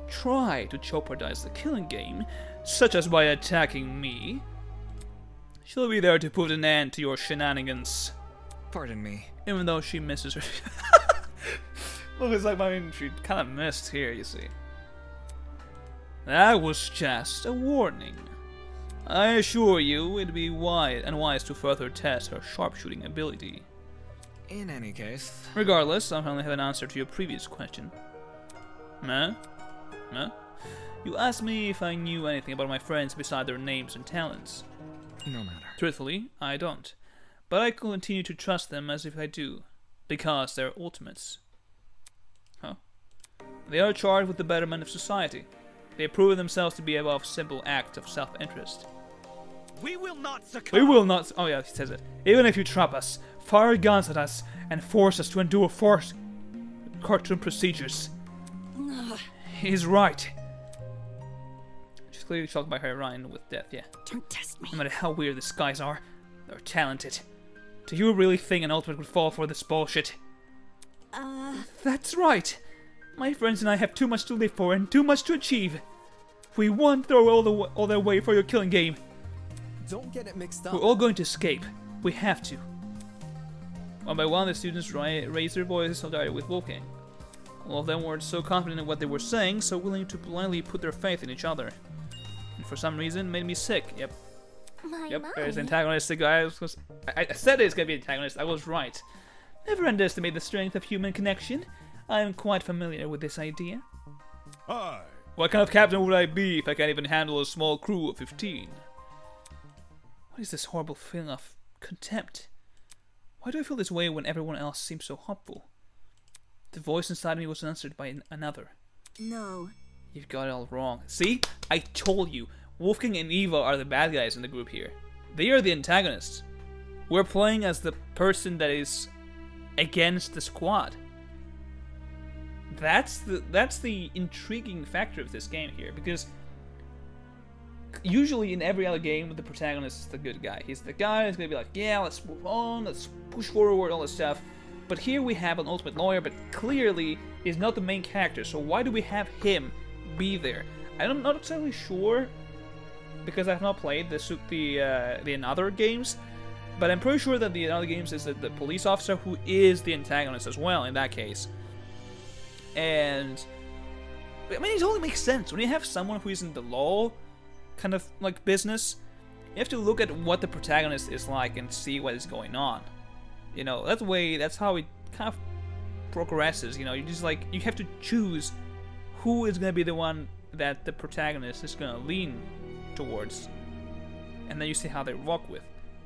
try to jeopardize the killing game, such as by attacking me, she'll be there to put an end to your shenanigans. Pardon me. Even though she misses her. Look, it's like, I mean, she kind of missed here, you see. That was just a warning. I assure you, it'd be wise to further test her sharpshooting ability. In any case... Regardless, I finally have an answer to your previous question. Huh? You asked me if I knew anything about my friends beside their names and talents. No matter. Truthfully, I don't. But I continue to trust them as if I do. Because they're ultimates. Huh? They are charged with the betterment of society. They have proven themselves to be above simple acts of self-interest. We will not succumb! We will not... Oh yeah, he says it. Even if you trap us, fire guns at us, and force us to endure forced cartoon procedures. He's right. She's clearly shocked by her run with death, yeah. Don't test me. No matter how weird these guys are, they're talented. Do you really think an ultimate would fall for this bullshit? That's right. My friends and I have too much to live for and too much to achieve. We won't throw all their way for your killing game. Don't get it mixed up. We're all going to escape. We have to. One by one, the students raised their voices in solidarity with Wolfgang. All of them were so confident in what they were saying, so willing to blindly put their faith in each other. And for some reason, made me sick. Yep. There's antagonistic guy. I said it's gonna be antagonist. I was right. Never underestimate the strength of human connection. I am quite familiar with this idea. Aye. What kind of captain would I be if I can't even handle a small crew of 15? What is this horrible feeling of contempt? Why do I feel this way when everyone else seems so hopeful? The voice inside me was answered by another. No. You've got it all wrong. See? I told you. Wolfgang and Eva are the bad guys in the group here. They are the antagonists. We're playing as the person that is against the squad. That's the intriguing factor of this game here, because usually in every other game the protagonist is the good guy. He's the guy who's gonna be like, yeah, let's move on, let's push forward, all this stuff. But here we have an ultimate lawyer, but clearly he's not the main character, so why do we have him be there? I'm not exactly sure, because I have not played the other games, but I'm pretty sure that the other games is the police officer who is the antagonist as well in that case. And I mean, it totally makes sense when you have someone who is in the law kind of like business, you have to look at what the protagonist is like and see what is going on. You know, that's how it kind of progresses. You know, you just like, you have to choose who is gonna be the one that the protagonist is gonna lean towards, and then you see how they rock with,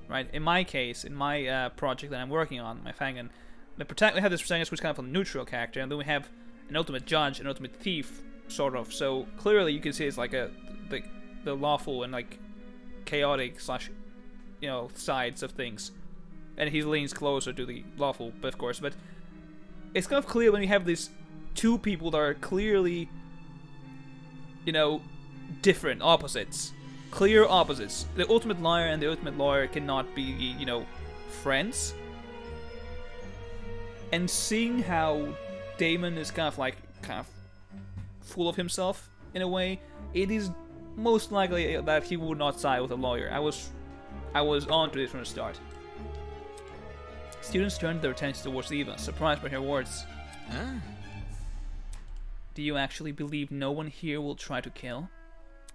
right? In my case, in my project that I'm working on, my Fangan, we have this protagonist who's kind of a neutral character, and then we have an ultimate judge, an ultimate thief, sort of. So clearly, you can see it's like the lawful and like chaotic slash, you know, sides of things, and he leans closer to the lawful, but of course. But it's kind of clear when you have these two people that are clearly, you know, different, opposites, clear opposites. The ultimate liar and the ultimate lawyer cannot be, you know, friends. And seeing how Damon is kind of full of himself in a way, it is most likely that he would not side with a lawyer. I was on to this from the start. Students turned their attention towards Eva, surprised by her words. Huh? Do you actually believe no one here will try to kill?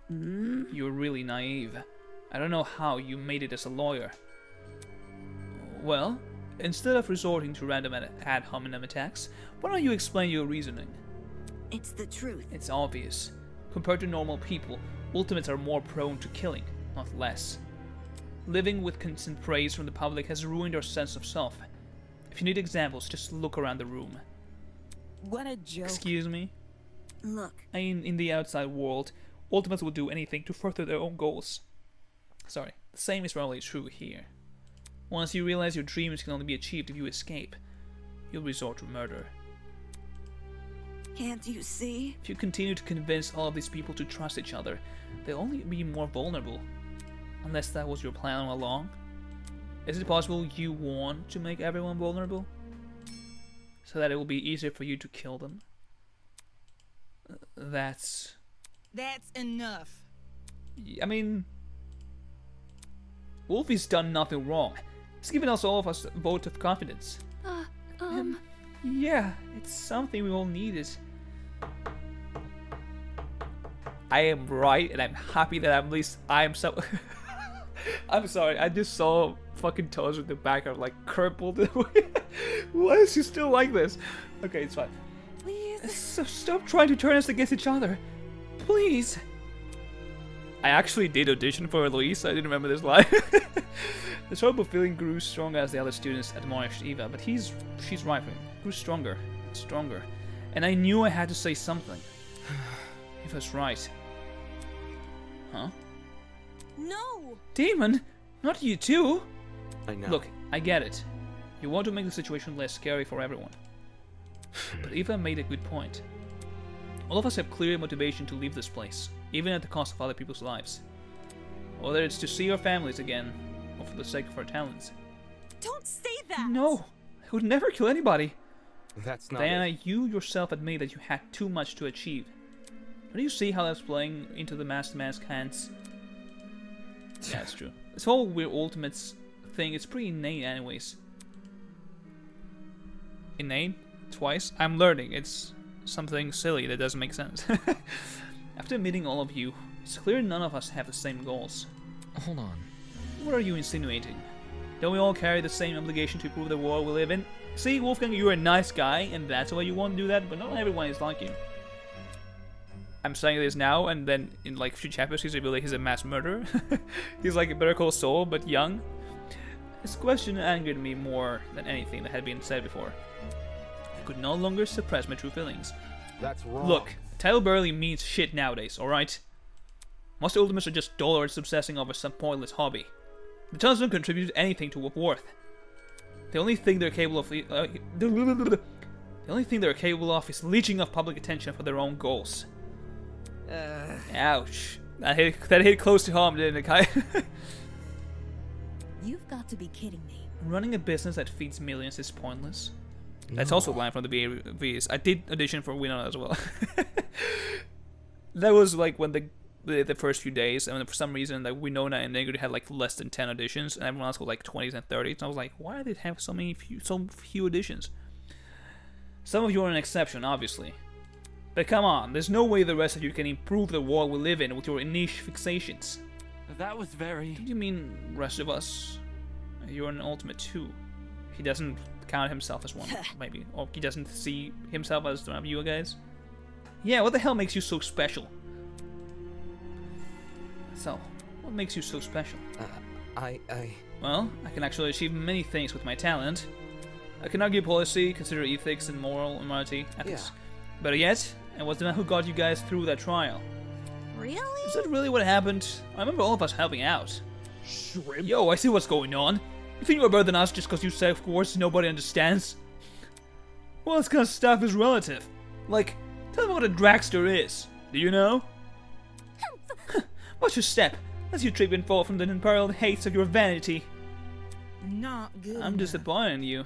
You're really naive. I don't know how you made it as a lawyer. Well, instead of resorting to random ad hominem attacks, why don't you explain your reasoning? It's the truth. It's obvious. Compared to normal people, ultimates are more prone to killing, not less. Living with constant praise from the public has ruined our sense of self. If you need examples, just look around the room. What a joke. Excuse me? Look. In the outside world, ultimates will do anything to further their own goals. Sorry, the same is probably true here. Once you realize your dreams can only be achieved if you escape, you'll resort to murder. Can't you see? If you continue to convince all of these people to trust each other, they'll only be more vulnerable. Unless that was your plan all along. Is it possible you want to make everyone vulnerable? So that it will be easier for you to kill them? That's enough. I mean, Wolfie's done nothing wrong. He's given us all of us a vote of confidence. Yeah, it's something we all needed. I am right, and I'm happy that at least I am so... I'm sorry, I just saw fucking Toes with the background like crippled. Why is he still like this? Okay, it's fine. Please. So stop trying to turn us against each other. Please. I actually did audition for Louise, so I didn't remember this line. The horrible feeling grew stronger as the other students admonished Eva, but she's right for him. Grew stronger, stronger. And I knew I had to say something. Eva's right. Huh? No! Demon? Not you too? I know. Look, I get it. You want to make the situation less scary for everyone. But Eva made a good point. All of us have clear motivation to leave this place, even at the cost of other people's lives. Whether it's to see our families again, or for the sake of our talents. Don't say that! No! I would never kill anybody! That's not Diana, it. you yourself admit that you had too much to achieve. Don't you see how that's playing into the masked man's hands? Yeah, that's true. This whole weird ultimates thing is pretty inane anyways. Inane? Twice? I'm learning. It's something silly that doesn't make sense. After meeting all of you, it's clear none of us have the same goals. Hold on. What are you insinuating? Don't we all carry the same obligation to improve the world we live in? See, Wolfgang, you're a nice guy, and that's why you want to do that, but not everyone is like you. I'm saying this now, and then in like a few chapters he's revealed he's a mass murderer. He's like a Better Call Saul, but young. This question angered me more than anything that had been said before. I could no longer suppress my true feelings. That's wrong. Look, title barely means shit nowadays, alright? Most ultimates are just dullards obsessing over some pointless hobby. The tons don't contribute anything to worth. The only thing they're capable of the only thing they're capable of is leeching off public attention for their own goals. Ouch. That hit close to home, didn't it, Kai? You've got to be kidding me. Running a business that feeds millions is pointless. That's also a line from the VS. I did audition for Winona as well. That was like when the first few days, and for some reason, like Winona and Ingrid had like less than 10 auditions, and everyone else got like 20s and 30s. And I was like, why do they have so few auditions? Some of you are an exception, obviously. But come on, there's no way the rest of you can improve the world we live in with your niche fixations. That was very... What do you mean, rest of us? You're an ultimate too. He doesn't count himself as one, maybe. Or he doesn't see himself as one of you guys. Yeah, what the hell makes you so special? So, what makes you so special? Well, I can actually achieve many things with my talent. I can argue policy, consider ethics and morality, ethics. Yeah. Better yet, I was the man who got you guys through that trial. Really? Is that really what happened? I remember all of us helping out. Shrimp? Yo, I see what's going on. You think you're better than us just because you say of course nobody understands? Well, this kind of stuff is relative. Like, tell me what a dragster is. Do you know? Watch your step, as you trip and fall from the unparalleled heights of your vanity. Not good. I'm disappointed in you.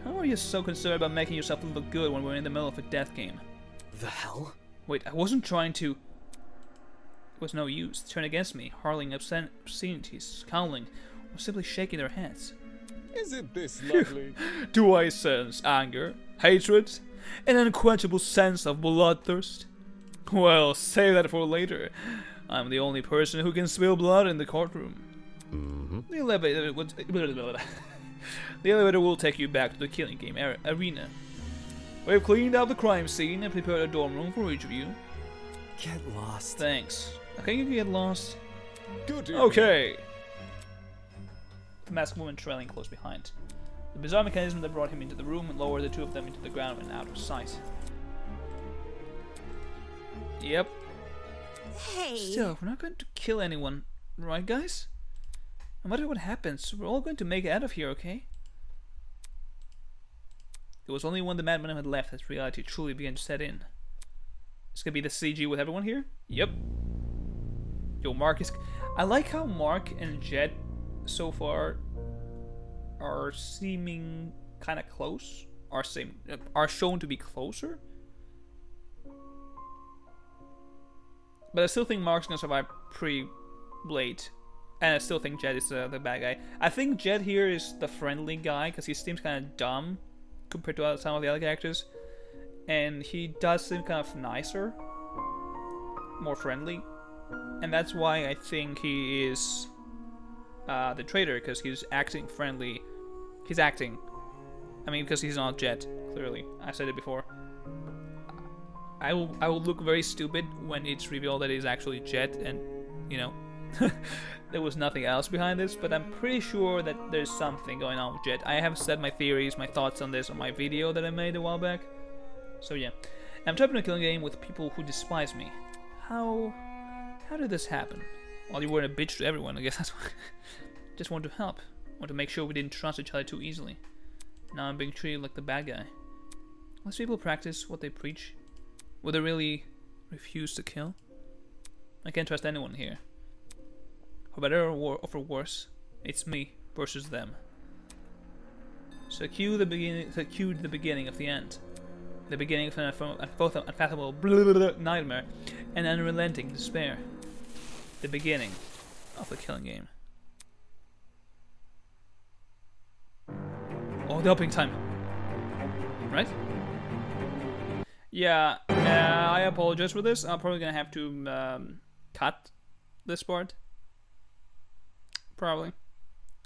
How are you so concerned about making yourself look good when we're in the middle of a death game? The hell? Wait, I wasn't trying to... It was no use. They turned against me, hurling obscenities, scowling, or simply shaking their heads. Isn't this lovely? Do I sense anger, hatred, an unquenchable sense of bloodthirst? Well, save that for later. I'm the only person who can spill blood in the courtroom. The elevator would... The elevator will take you back to the killing game arena. We've cleaned out the crime scene and prepared a dorm room for each of you. Get lost. Thanks. Okay, you can get lost. Good. Okay. The masked woman trailing close behind. The bizarre mechanism that brought him into the room and lowered the two of them into the ground and out of sight. Yep. Hey. Still, we're not going to kill anyone, right, guys? No matter what happens, we're all going to make it out of here, okay? It was only when the madman had left that reality truly began to set in. It's gonna be the CG with everyone here? Yep. Yo, Mark is... I like how Mark and Jed so far are seeming kind of close. Are shown to be closer. But I still think Mark's gonna survive pretty late. And I still think Jed is the bad guy. I think Jed here is the friendly guy because he seems kind of dumb compared to some of the other characters. And he does seem kind of nicer, more friendly. And that's why I think he is the traitor, because he's acting friendly. He's acting. I mean, because he's not Jed, clearly. I said it before. I will look very stupid when it's revealed that he's actually Jed and, you know, there was nothing else behind this, but I'm pretty sure that there's something going on with Jed. I have said my theories, my thoughts on this on my video that I made a while back. So yeah. I'm trapped in a killing game with people who despise me. How did this happen? Well, you were a bitch to everyone, I guess that's why. Just want to help. Want to make sure we didn't trust each other too easily. Now I'm being treated like the bad guy. Unless people practice what they preach, will they really refuse to kill? I can't trust anyone here. For better or for worse, it's me versus them. So cue the beginning of the end. The beginning of an unfathomable nightmare and unrelenting despair. The beginning of the killing game. Oh, the opening time. Right? Yeah, I apologize for this. I'm probably gonna have to cut this part. Probably.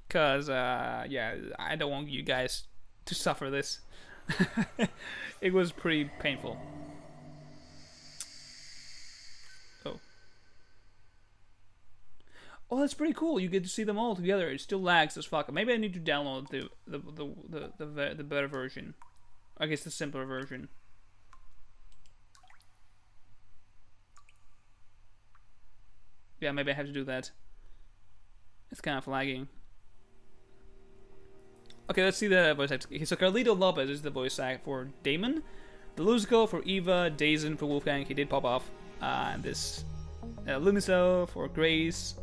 Because, yeah, I don't want you guys to suffer this. It was pretty painful. Oh, that's pretty cool. You get to see them all together. It still lags as fuck. Maybe I need to download the better version. I guess the simpler version. Yeah, maybe I have to do that. It's kind of lagging. Okay, let's see the voice act. So Carlito Lopez is the voice act for Damon. Delusico for Eva. Dazen for Wolfgang. He did pop off. And this Lumiso for Grace.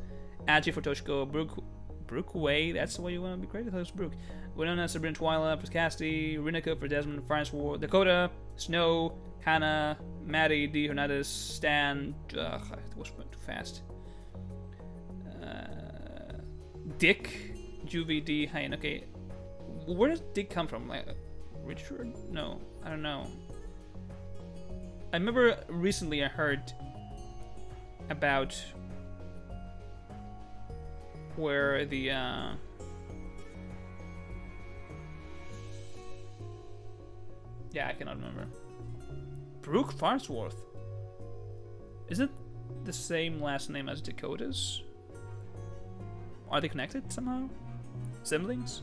Agi for Toshiko. Brooke Way. That's the way you want to be created. I thought it was Brooke. Winona, Sabrina Twyla for Cassidy. Rinika for Desmond. Francois. Dakota. Snow. Hannah. Maddie. D. Hernandez. Stan. Ugh, that was too fast. Dick. Juvie. D. Hein. Okay. Where does Dick come from? Like, Richard? No, I don't know. I remember recently I heard about where the yeah, I cannot remember. Brooke Farnsworth. Is it the same last name as Dakota's? Are they connected somehow? Siblings?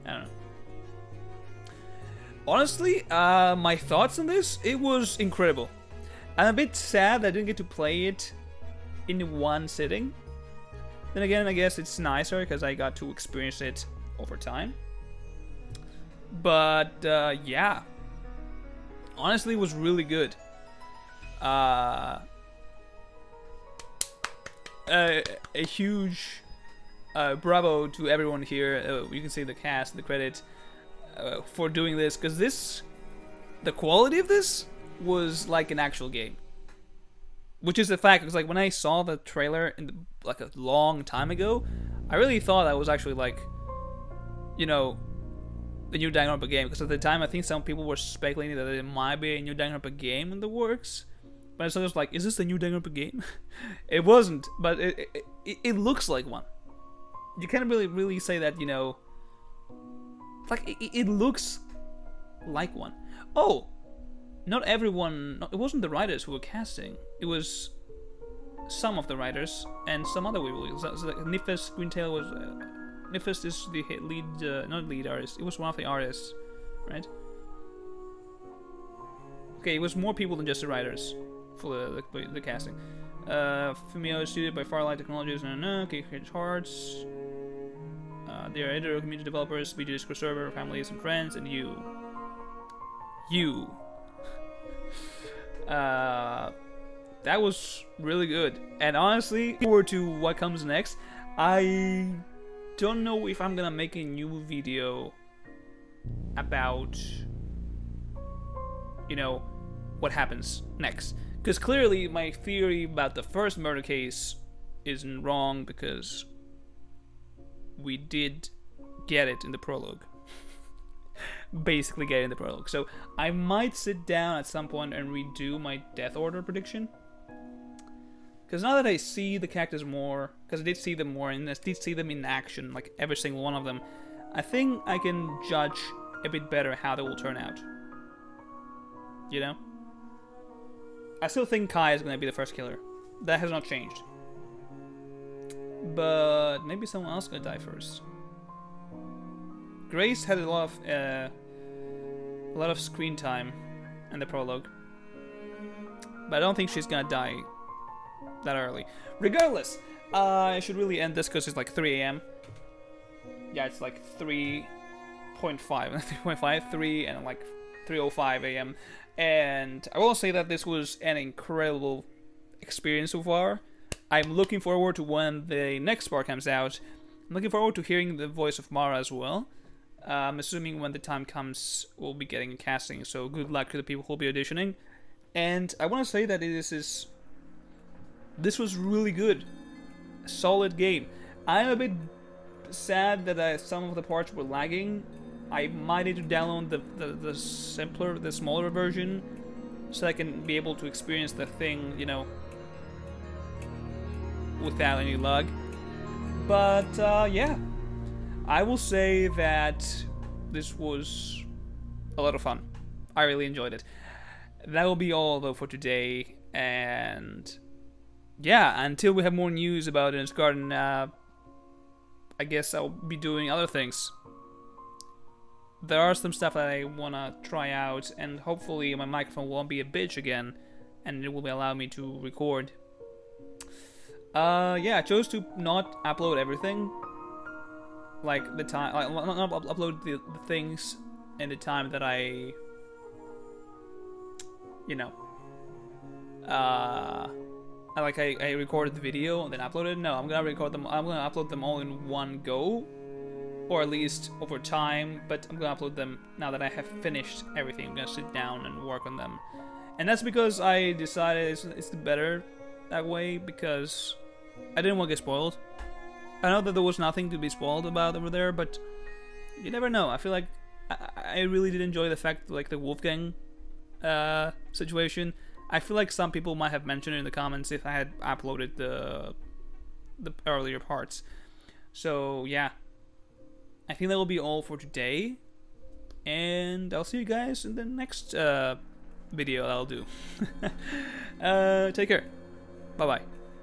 I don't know. Honestly, my thoughts on this, it was incredible. I'm a bit sad that I didn't get to play it in one sitting. Then again, I guess it's nicer because I got to experience it over time. But, yeah. Honestly, it was really good. A huge bravo to everyone here. You can see the cast, the credit for doing this, because the quality of this was like an actual game, which is a fact. Because like when I saw the trailer like a long time ago, I really thought that was actually like, you know, the new Danganronpa game. Because at the time, I think some people were speculating that it might be a new Danganronpa game in the works. But so I was like, is this the new Danganronpa game? It wasn't, but it looks like one. You can't really say that, you know. Like it looks like one. Oh, not everyone. It wasn't the writers who were casting. It was some of the writers and some other people. So like Nifus Greentail was. Nifus is the lead, not lead artist. It was one of the artists, right? Okay, it was more people than just the writers for the casting. Fumio is studied by Farlight Technologies. Okay, Hearts. They are editor, community developers, BG Discord server, families and friends, and you. That was really good. And honestly, forward to what comes next. I don't know if I'm gonna make a new video about, you know, what happens next. Because clearly my theory about the first murder case isn't wrong, because we did get it in the prologue. Basically get it in the prologue. So I might sit down at some point and redo my death order prediction. Because now that I see the characters more, because I did see them more and I did see them in action, like every single one of them, I think I can judge a bit better how they will turn out. You know? I still think Kai is going to be the first killer. That has not changed. But maybe someone else is going to die first. Grace had a lot of screen time in the prologue. But I don't think she's going to die that early. Regardless, I should really end this because it's like 3 AM. Yeah, it's like 3.5, 3.5, 3 and like 3:05 AM. And I will say that this was an incredible experience so far. I'm looking forward to when the next part comes out. I'm looking forward to hearing the voice of Mara as well. I'm assuming when the time comes, we'll be getting a casting. So good luck to the people who'll be auditioning. And I want to say that this was really good. A solid game. I'm a bit sad that some of the parts were lagging. I might need to download the simpler, the smaller version, so I can be able to experience the thing, you know, without any lag. But yeah, I will say that this was a lot of fun. I really enjoyed it. That will be all though for today, and yeah, until we have more news about Innis Garden, I guess I'll be doing other things. There are some stuff that I wanna try out, and hopefully my microphone won't be a bitch again, and it will allow me to record. Yeah, I chose to not upload everything, like the time, not upload the things in the time that I, you know, I recorded the video and then uploaded. No, I'm gonna record them. I'm gonna upload them all in one go, or at least over time. But I'm gonna upload them now that I have finished everything. I'm gonna sit down and work on them, and that's because I decided it's better that way, because I didn't want to get spoiled. I know that there was nothing to be spoiled about over there, but you never know. I feel like I really did enjoy the fact that, like, the WOLFGANG situation. I feel like some people might have mentioned it in the comments if I had uploaded the earlier parts. So yeah, I think that will be all for today, and I'll see you guys in the next video I'll do. Take care. Bye bye.